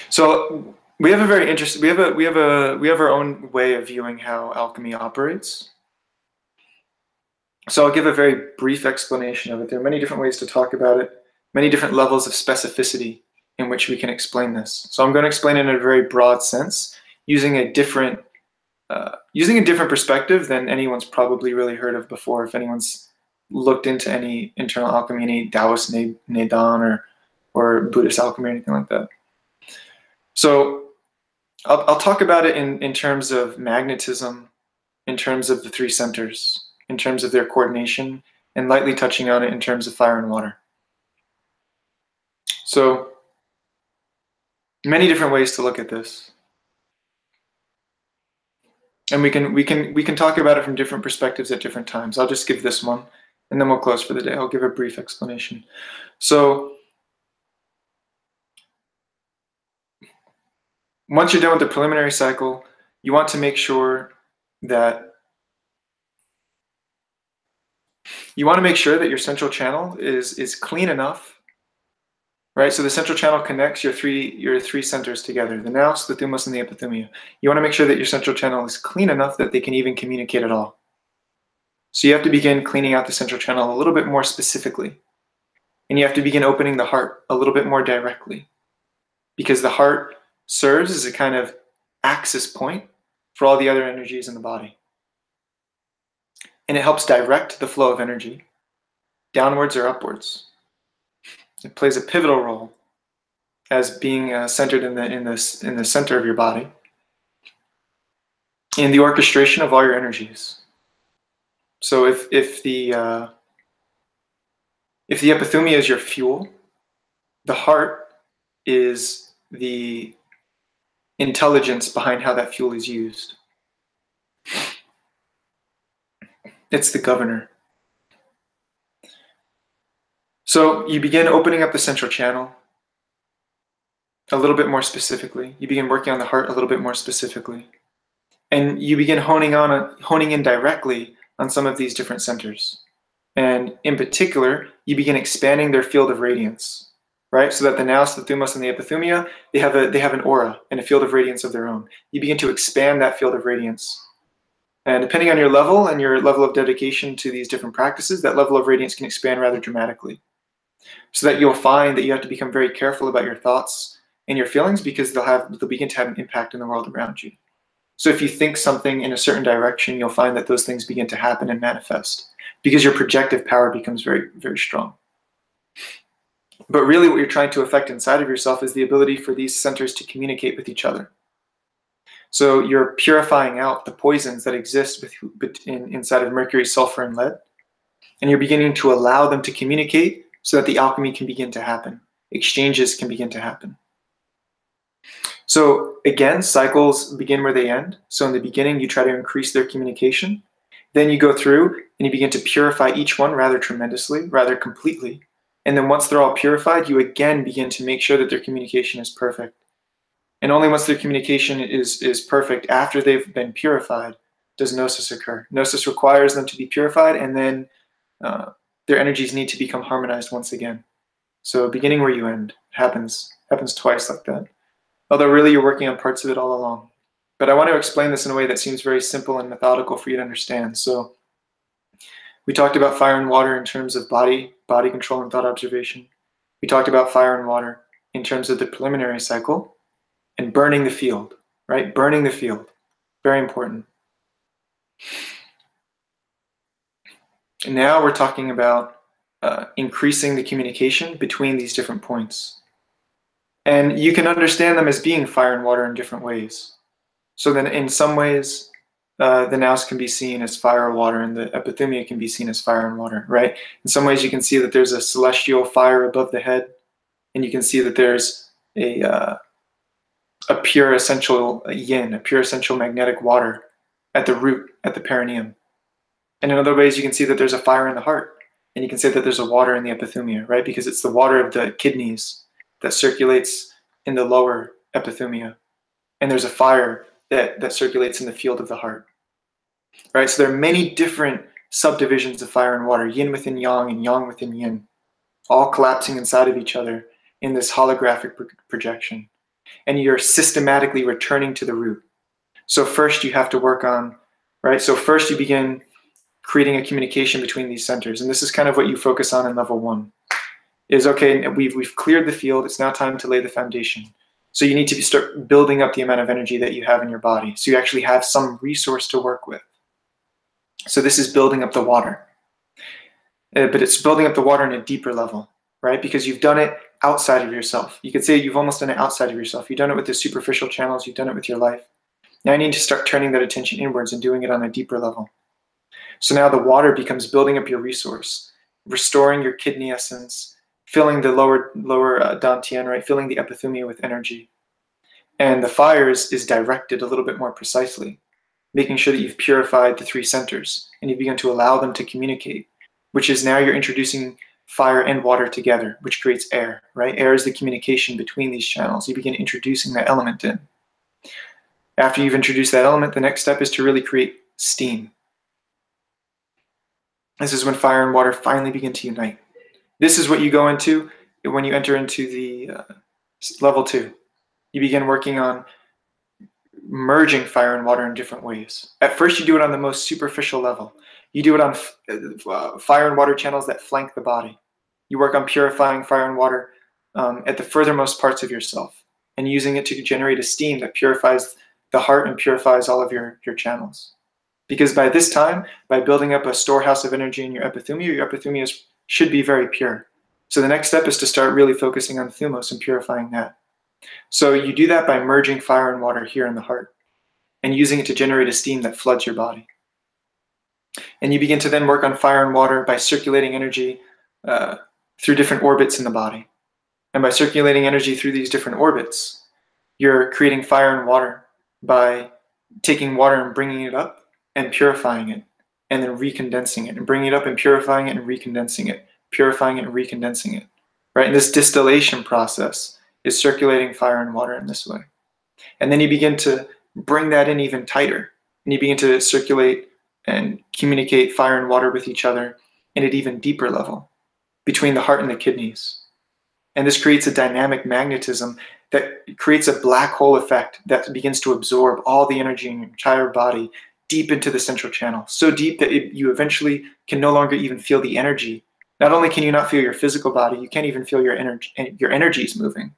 So we have a very interesting, we have our own way of viewing how alchemy operates. So I'll give a very brief explanation of it. There are many different ways to talk about it, many different levels of specificity in which we can explain this. So I'm going to explain it in a very broad sense, using a different perspective than anyone's probably really heard of before, if anyone's looked into any internal alchemy, any Taoist Neidan or Buddhist alchemy or anything like that. So I'll talk about it in terms of magnetism, in terms of the three centers, in terms of their coordination, and lightly touching on it in terms of fire and water. So many different ways to look at this. And we can talk about it from different perspectives at different times. I'll just give this one, and then we'll close for the day. I'll give a brief explanation. So once you're done with the preliminary cycle, you want to make sure that your central channel is clean enough, right? So the central channel connects your three centers together, the nous, the thumos, and the epithumia. You want to make sure that your central channel is clean enough that they can even communicate at all. So you have to begin cleaning out the central channel a little bit more specifically. And you have to begin opening the heart a little bit more directly, because the heart serves as a kind of axis point for all the other energies in the body. And it helps direct the flow of energy downwards or upwards. It plays a pivotal role as being centered in the center of your body, in the orchestration of all your energies. So if the epithumia is your fuel, the heart is the intelligence behind how that fuel is used. It's the governor. So you begin opening up the central channel a little bit more specifically. You begin working on the heart a little bit more specifically. And you begin honing in directly on some of these different centers. And in particular, you begin expanding their field of radiance, right? So that the nous, the thumos, and the epithumia, they have an aura and a field of radiance of their own. You begin to expand that field of radiance. And depending on your level and your level of dedication to these different practices, that level of radiance can expand rather dramatically. So that you'll find that you have to become very careful about your thoughts and your feelings, because they'll begin to have an impact in the world around you. So if you think something in a certain direction, you'll find that those things begin to happen and manifest, because your projective power becomes very, very strong. But really what you're trying to affect inside of yourself is the ability for these centers to communicate with each other. So you're purifying out the poisons that exist inside of mercury, sulfur, and lead, and you're beginning to allow them to communicate so that the alchemy can begin to happen. Exchanges can begin to happen. So again, cycles begin where they end. So in the beginning, you try to increase their communication. Then you go through and you begin to purify each one rather tremendously, rather completely. And then once they're all purified, you again begin to make sure that their communication is perfect. And only once their communication is perfect, after they've been purified, does gnosis occur. Gnosis requires them to be purified, and then their energies need to become harmonized once again. So beginning where you end happens twice like that. Although really you're working on parts of it all along. But I want to explain this in a way that seems very simple and methodical for you to understand. So we talked about fire and water in terms of body control and thought observation. We talked about fire and water in terms of the preliminary cycle and burning the field, right? Burning the field, very important. And now we're talking about increasing the communication between these different points. And you can understand them as being fire and water in different ways. So then in some ways, the nous can be seen as fire or water, and the epithumia can be seen as fire and water, right? In some ways you can see that there's a celestial fire above the head, and you can see that there's a pure essential yin, a pure essential magnetic water at the root, at the perineum. And in other ways you can see that there's a fire in the heart, and you can say that there's a water in the epithumia, right? Because it's the water of the kidneys that circulates in the lower epithumia. And there's a fire that circulates in the field of the heart, right? So there are many different subdivisions of fire and water, yin within yang and yang within yin, all collapsing inside of each other in this holographic projection. And you're systematically returning to the root. So first you have to work on, right? So first you begin creating a communication between these centers. And this is kind of what you focus on in level 1. Is okay, we've cleared the field, it's now time to lay the foundation. So you need to start building up the amount of energy that you have in your body. So you actually have some resource to work with. So this is building up the water. but it's building up the water in a deeper level, right? Because you've done it outside of yourself. You could say you've almost done it outside of yourself. You've done it with the superficial channels. You've done it with your life. Now you need to start turning that attention inwards and doing it on a deeper level. So now the water becomes building up your resource, restoring your kidney essence, filling the lower dantian, right? Filling the epithumia with energy. And the fire is directed a little bit more precisely, making sure that you've purified the 3 centers and you begin to allow them to communicate, which is now you're introducing fire and water together, which creates air, right? Air is the communication between these channels. You begin introducing that element in. After you've introduced that element, the next step is to really create steam. This is when fire and water finally begin to unite. This is what you go into when you enter into the level 2. You begin working on merging fire and water in different ways. At first, you do it on the most superficial level. You do it on fire and water channels that flank the body. You work on purifying fire and water at the furthermost parts of yourself and using it to generate a steam that purifies the heart and purifies all of your channels. Because by this time, by building up a storehouse of energy in your epithumia should be very pure. So the next step is to start really focusing on thumos and purifying that. So you do that by merging fire and water here in the heart and using it to generate a steam that floods your body. And you begin to then work on fire and water by circulating energy through different orbits in the body. And by circulating energy through these different orbits, you're creating fire and water by taking water and bringing it up and purifying it, and then recondensing it, and bringing it up and purifying it and recondensing it, purifying it and recondensing it, right? And this distillation process is circulating fire and water in this way. And then you begin to bring that in even tighter, and you begin to circulate and communicate fire and water with each other in an even deeper level between the heart and the kidneys. And this creates a dynamic magnetism that creates a black hole effect that begins to absorb all the energy in your entire body deep into the central channel, so deep that you eventually can no longer even feel the energy. Not only can you not feel your physical body, you can't even feel your energy is moving.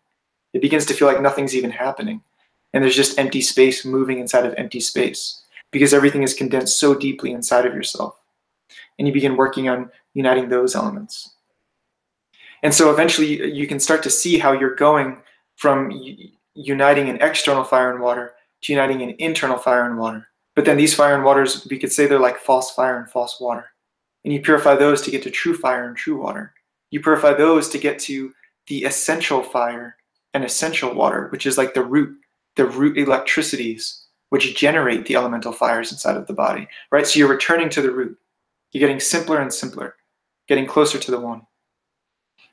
It begins to feel like nothing's even happening. And there's just empty space moving inside of empty space because everything is condensed so deeply inside of yourself. And you begin working on uniting those elements. And so eventually you can start to see how you're going from uniting an external fire and water to uniting an internal fire and water. But then these fire and waters, we could say they're like false fire and false water. And you purify those to get to true fire and true water. You purify those to get to the essential fire and essential water, which is like the root electricities, which generate the elemental fires inside of the body, right? So you're returning to the root. You're getting simpler and simpler, getting closer to the one,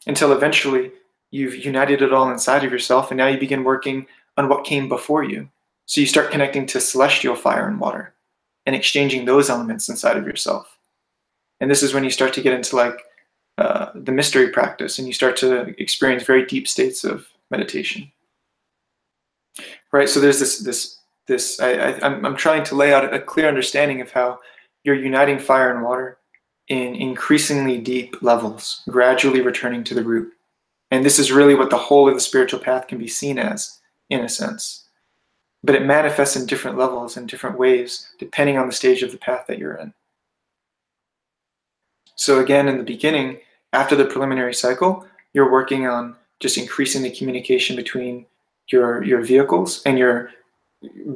until eventually you've united it all inside of yourself, and now you begin working on what came before you. So you start connecting to celestial fire and water and exchanging those elements inside of yourself. And this is when you start to get into like the mystery practice, and you start to experience very deep states of meditation. Right, so there's I'm trying to lay out a clear understanding of how you're uniting fire and water in increasingly deep levels, gradually returning to the root. And this is really what the whole of the spiritual path can be seen as, in a sense. But it manifests in different levels, in different ways, depending on the stage of the path that you're in. So again, in the beginning, after the preliminary cycle, you're working on just increasing the communication between your vehicles, and you're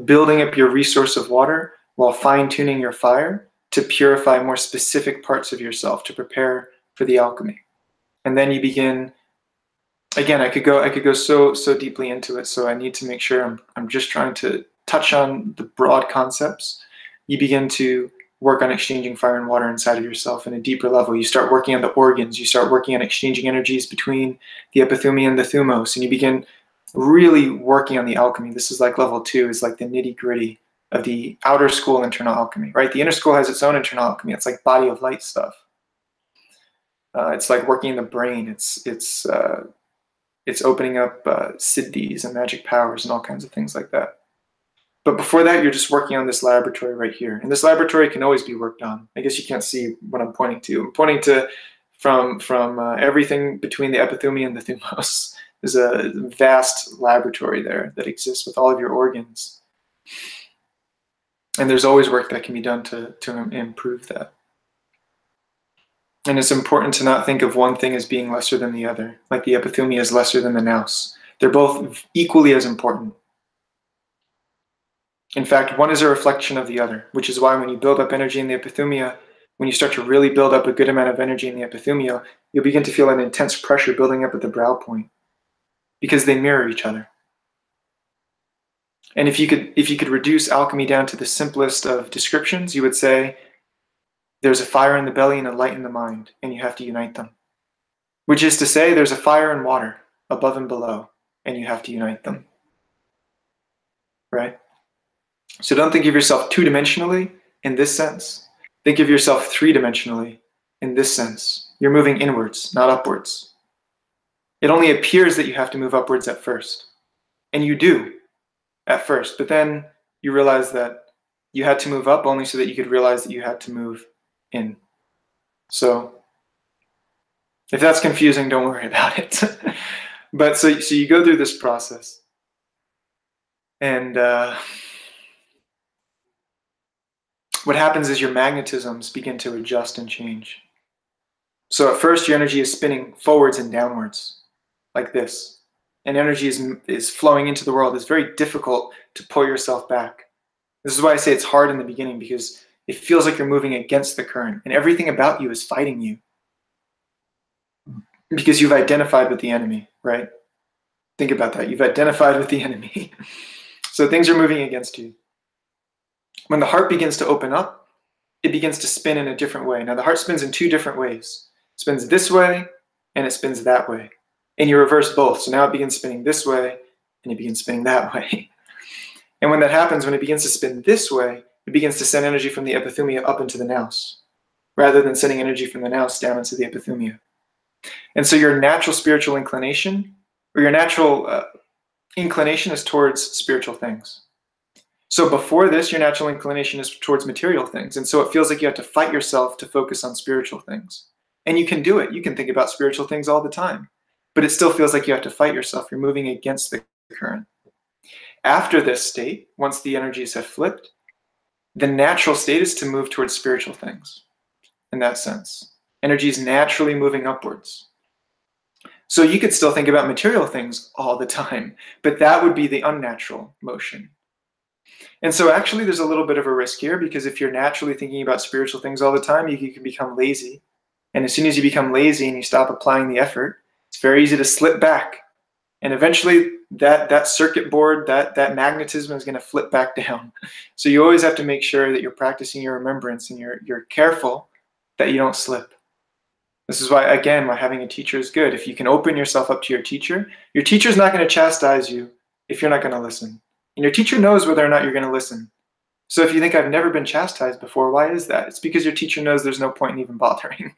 building up your resource of water while fine-tuning your fire to purify more specific parts of yourself to prepare for the alchemy. And then you begin, again, I could go so deeply into it, so I need to make sure I'm just trying to touch on the broad concepts. You begin to work on exchanging fire and water inside of yourself in a deeper level. You start working on the organs. You start working on exchanging energies between the epithumia and the thumos, and you begin really working on the alchemy. This is like level 2, is like the nitty-gritty of the outer school internal alchemy, right? The inner school has its own internal alchemy. It's like body of light stuff. It's like working in the brain. It's opening up siddhis and magic powers and all kinds of things like that. But before that, you're just working on this laboratory right here. And this laboratory can always be worked on. I guess you can't see what I'm pointing to. I'm pointing to from everything between the epithumia and the thumos. There's a vast laboratory there that exists with all of your organs. And there's always work that can be done to improve that. And it's important to not think of one thing as being lesser than the other, like the epithumia is lesser than the nous. They're both equally as important. In fact, one is a reflection of the other, which is why when you build up energy in the epithumia, when you start to really build up a good amount of energy in the epithumia, you'll begin to feel an intense pressure building up at the brow point, because they mirror each other. And if you could reduce alchemy down to the simplest of descriptions, you would say there's a fire in the belly and a light in the mind, and you have to unite them. Which is to say there's a fire and water above and below, and you have to unite them. Right? So don't think of yourself two-dimensionally in this sense. Think of yourself three-dimensionally in this sense. You're moving inwards, not upwards. It only appears that you have to move upwards at first. And you do at first, but then you realize that you had to move up only so that you could realize that you had to move in. So if that's confusing, don't worry about it. But so you go through this process, and what happens is your magnetisms begin to adjust and change. So at first your energy is spinning forwards and downwards like this. And energy is flowing into the world. It's very difficult to pull yourself back. This is why I say it's hard in the beginning, because it feels like you're moving against the current and everything about you is fighting you. Because you've identified with the enemy, right? Think about that. You've identified with the enemy. So things are moving against you. When the heart begins to open up, it begins to spin in a different way. Now the heart spins in two different ways. It spins this way and it spins that way. And you reverse both. So now it begins spinning this way and it begins spinning that way. And when that happens, when it begins to spin this way, it begins to send energy from the epithumia up into the nous, rather than sending energy from the nous down into the epithumia. And so your natural spiritual inclination, or your natural inclination is towards spiritual things. So before this, your natural inclination is towards material things. And so it feels like you have to fight yourself to focus on spiritual things. And you can do it. You can think about spiritual things all the time. But it still feels like you have to fight yourself. You're moving against the current. After this state, once the energies have flipped, the natural state is to move towards spiritual things. In that sense, energy is naturally moving upwards. So you could still think about material things all the time, but that would be the unnatural motion. And so actually there's a little bit of a risk here, because if you're naturally thinking about spiritual things all the time, you can become lazy. And as soon as you become lazy and you stop applying the effort, it's very easy to slip back. And eventually that circuit board, that magnetism is going to flip back down. So you always have to make sure that you're practicing your remembrance and you're careful that you don't slip. This is why, again, why having a teacher is good. If you can open yourself up to your teacher's not going to chastise you if you're not going to listen. And your teacher knows whether or not you're going to listen. So if you think, I've never been chastised before, why is that? It's because your teacher knows there's no point in even bothering.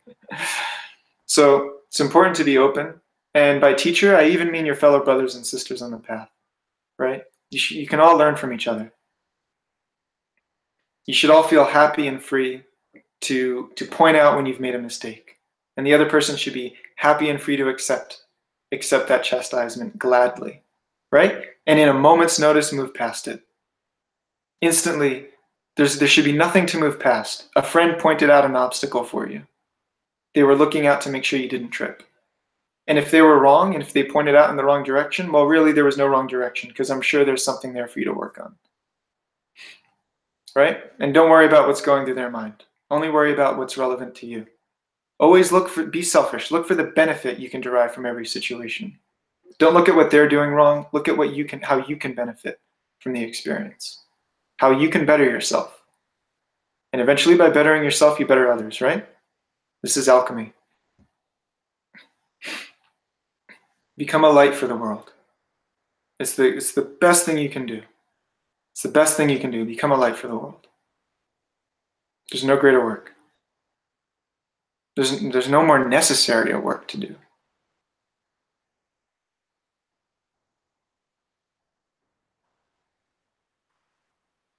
So it's important to be open. And by teacher, I even mean your fellow brothers and sisters on the path, right? You can all learn from each other. You should all feel happy and free to point out when you've made a mistake. And the other person should be happy and free to accept that chastisement gladly, right? And in a moment's notice, move past it. Instantly, there should be nothing to move past. A friend pointed out an obstacle for you. They were looking out to make sure you didn't trip. And if they were wrong, and if they pointed out in the wrong direction, well, really, there was no wrong direction, because I'm sure there's something there for you to work on. Right? And don't worry about what's going through their mind. Only worry about what's relevant to you. Always be selfish. Look for the benefit you can derive from every situation. Don't look at what they're doing wrong. Look at how you can benefit from the experience. How you can better yourself. And eventually, by bettering yourself, you better others, right? This is alchemy. Become a light for the world. It's the best thing you can do. It's the best thing you can do. Become a light for the world. There's no greater work. There's no more necessary work to do.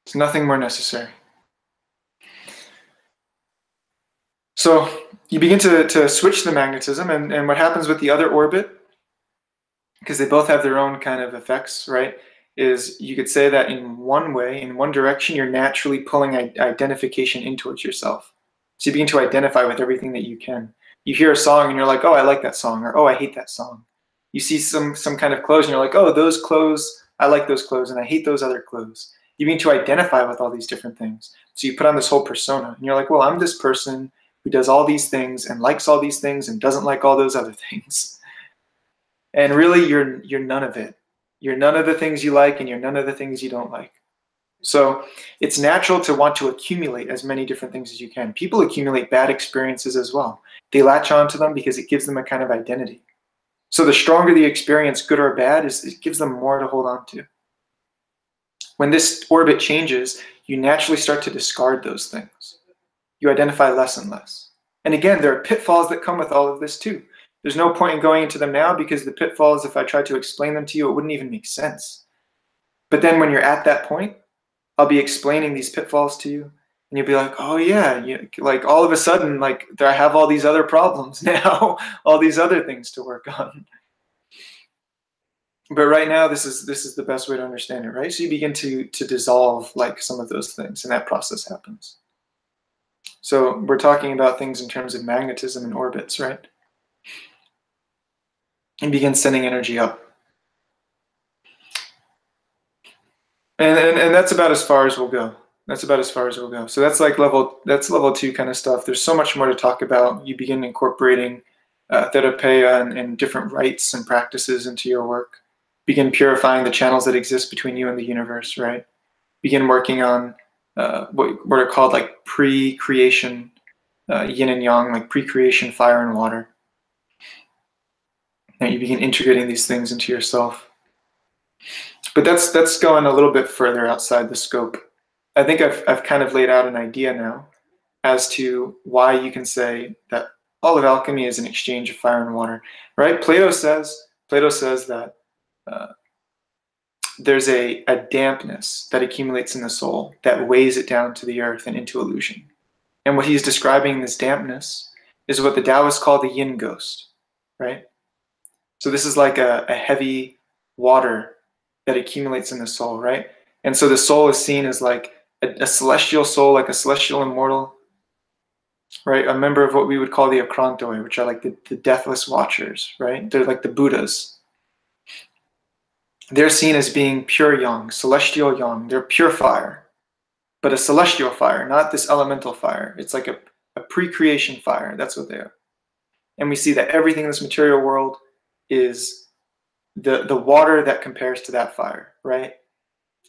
It's nothing more necessary. So you begin to switch the magnetism, and what happens with the other orbit, because they both have their own kind of effects, right, is you could say that in one way, in one direction, you're naturally pulling identification in towards yourself. So you begin to identify with everything that you can. You hear a song and you're like, oh, I like that song, or oh, I hate that song. You see some kind of clothes and you're like, oh, those clothes, I like those clothes and I hate those other clothes. You begin to identify with all these different things. So you put on this whole persona and you're like, well, I'm this person who does all these things and likes all these things and doesn't like all those other things. And really, you're none of it. You're none of the things you like and you're none of the things you don't like. So it's natural to want to accumulate as many different things as you can. People accumulate bad experiences as well. They latch onto them because it gives them a kind of identity. So the stronger the experience, good or bad, it gives them more to hold on to. When this orbit changes, you naturally start to discard those things. You identify less and less. And again, there are pitfalls that come with all of this too. There's no point in going into them now because the pitfalls, if I tried to explain them to you, it wouldn't even make sense. But then when you're at that point, I'll be explaining these pitfalls to you, and you'll be like, oh yeah, like all of a sudden, like I have all these other problems now, all these other things to work on. But right now, this is the best way to understand it, right? So you begin to dissolve like some of those things, and that process happens. So we're talking about things in terms of magnetism and orbits, right? And begin sending energy up. And that's about as far as we'll go. That's about as far as we'll go. So that's like level 2 kind of stuff. There's so much more to talk about. You begin incorporating thetapeia and different rites and practices into your work. Begin purifying the channels that exist between you and the universe, right? Begin working on what are called like pre-creation yin and yang, like pre-creation fire and water. And you begin integrating these things into yourself. But that's going a little bit further outside the scope. I think I've kind of laid out an idea now as to why you can say that all of alchemy is an exchange of fire and water, right? Plato says that there's a dampness that accumulates in the soul that weighs it down to the earth and into illusion. And what he's describing in this dampness is what the Taoists call the yin ghost, right? So this is like a heavy water that accumulates in the soul, right? And so the soul is seen as like a celestial soul, like a celestial immortal, right? A member of what we would call the Akrantoi, which are like the deathless watchers, right? They're like the Buddhas. They're seen as being pure yang, celestial yang. They're pure fire, but a celestial fire, not this elemental fire. It's like a pre-creation fire. That's what they are. And we see that everything in this material world is the water that compares to that fire, right?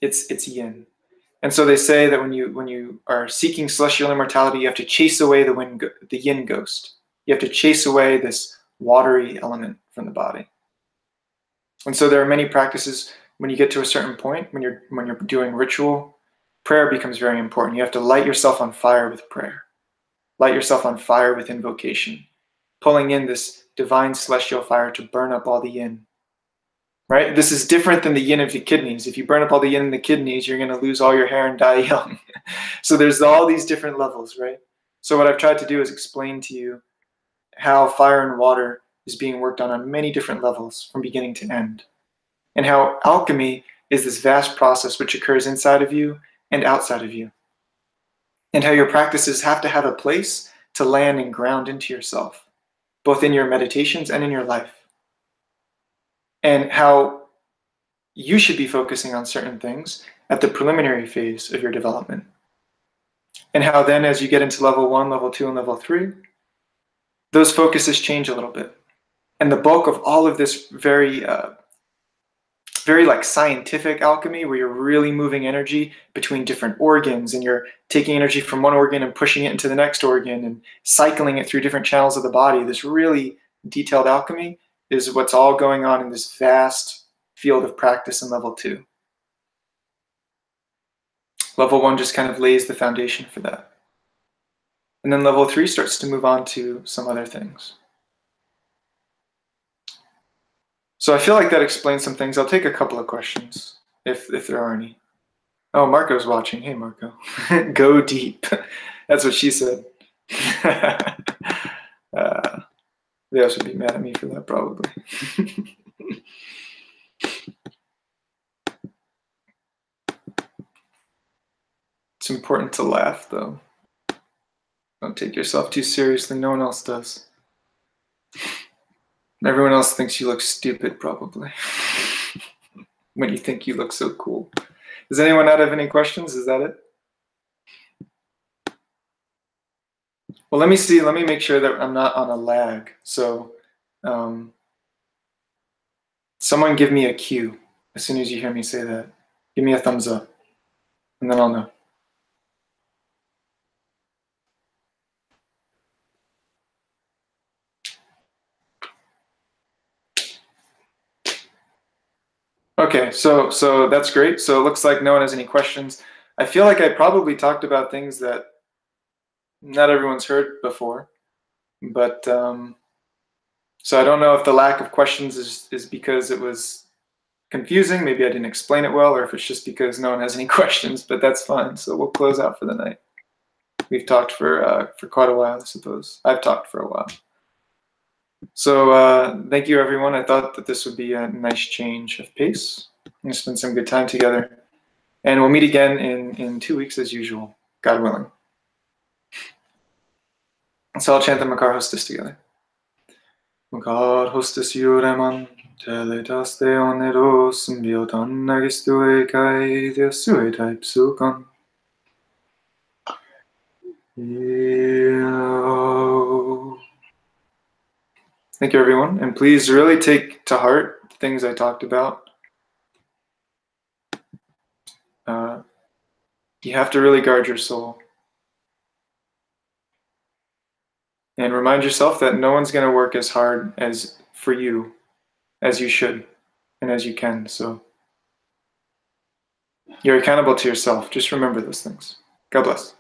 It's yin. And so they say that when you are seeking celestial immortality, you have to chase away the yin ghost. You have to chase away this watery element from the body. And so there are many practices when you get to a certain point, when you're doing ritual, prayer becomes very important. You have to light yourself on fire with prayer. Light yourself on fire with invocation, pulling in this divine celestial fire to burn up all the yin. Right? This is different than the yin of the kidneys. If you burn up all the yin in the kidneys, you're going to lose all your hair and die young. So there's all these different levels, right? So what I've tried to do is explain to you how fire and water is being worked on many different levels from beginning to end. And how alchemy is this vast process which occurs inside of you and outside of you. And how your practices have to have a place to land and ground into yourself, both in your meditations and in your life. And how you should be focusing on certain things at the preliminary phase of your development. And how then as you get into level 1, level 2, and level 3, those focuses change a little bit. And the bulk of all of this very like scientific alchemy, where you're really moving energy between different organs and you're taking energy from one organ and pushing it into the next organ and cycling it through different channels of the body, this really detailed alchemy is what's all going on in this vast field of practice in level 2. Level 1 just kind of lays the foundation for that. And then level 3 starts to move on to some other things. So I feel like that explains some things. I'll take a couple of questions, if there are any. Oh, Marco's watching. Hey, Marco. Go deep. That's what she said. They also would be mad at me for that, probably. It's important to laugh, though. Don't take yourself too seriously. No one else does. Everyone else thinks you look stupid, probably, when you think you look so cool. Does anyone not have any questions? Is that it? Well, let me see. Let me make sure that I'm not on a lag. So someone give me a cue as soon as you hear me say that. Give me a thumbs up, and then I'll know. Okay, so that's great. So it looks like no one has any questions. I feel like I probably talked about things that not everyone's heard before, but so I don't know if the lack of questions is because it was confusing, maybe I didn't explain it well, or if it's just because no one has any questions, but that's fine. So we'll close out for the night. We've talked for quite a while, I suppose. I've talked for a while. So thank you, everyone. I thought that this would be a nice change of pace. We're going to spend some good time together. And we'll meet again in 2 weeks as usual, God willing. So I'll chant the Makar Hostis together. Makar Hostis Yureman, Teletas de Oneros, Biotan Nagistue Kai, the Sue type Sukan. Thank you, everyone. And please really take to heart the things I talked about. You have to really guard your soul. And remind yourself that no one's going to work as hard as for you as you should and as you can. So you're accountable to yourself. Just remember those things. God bless.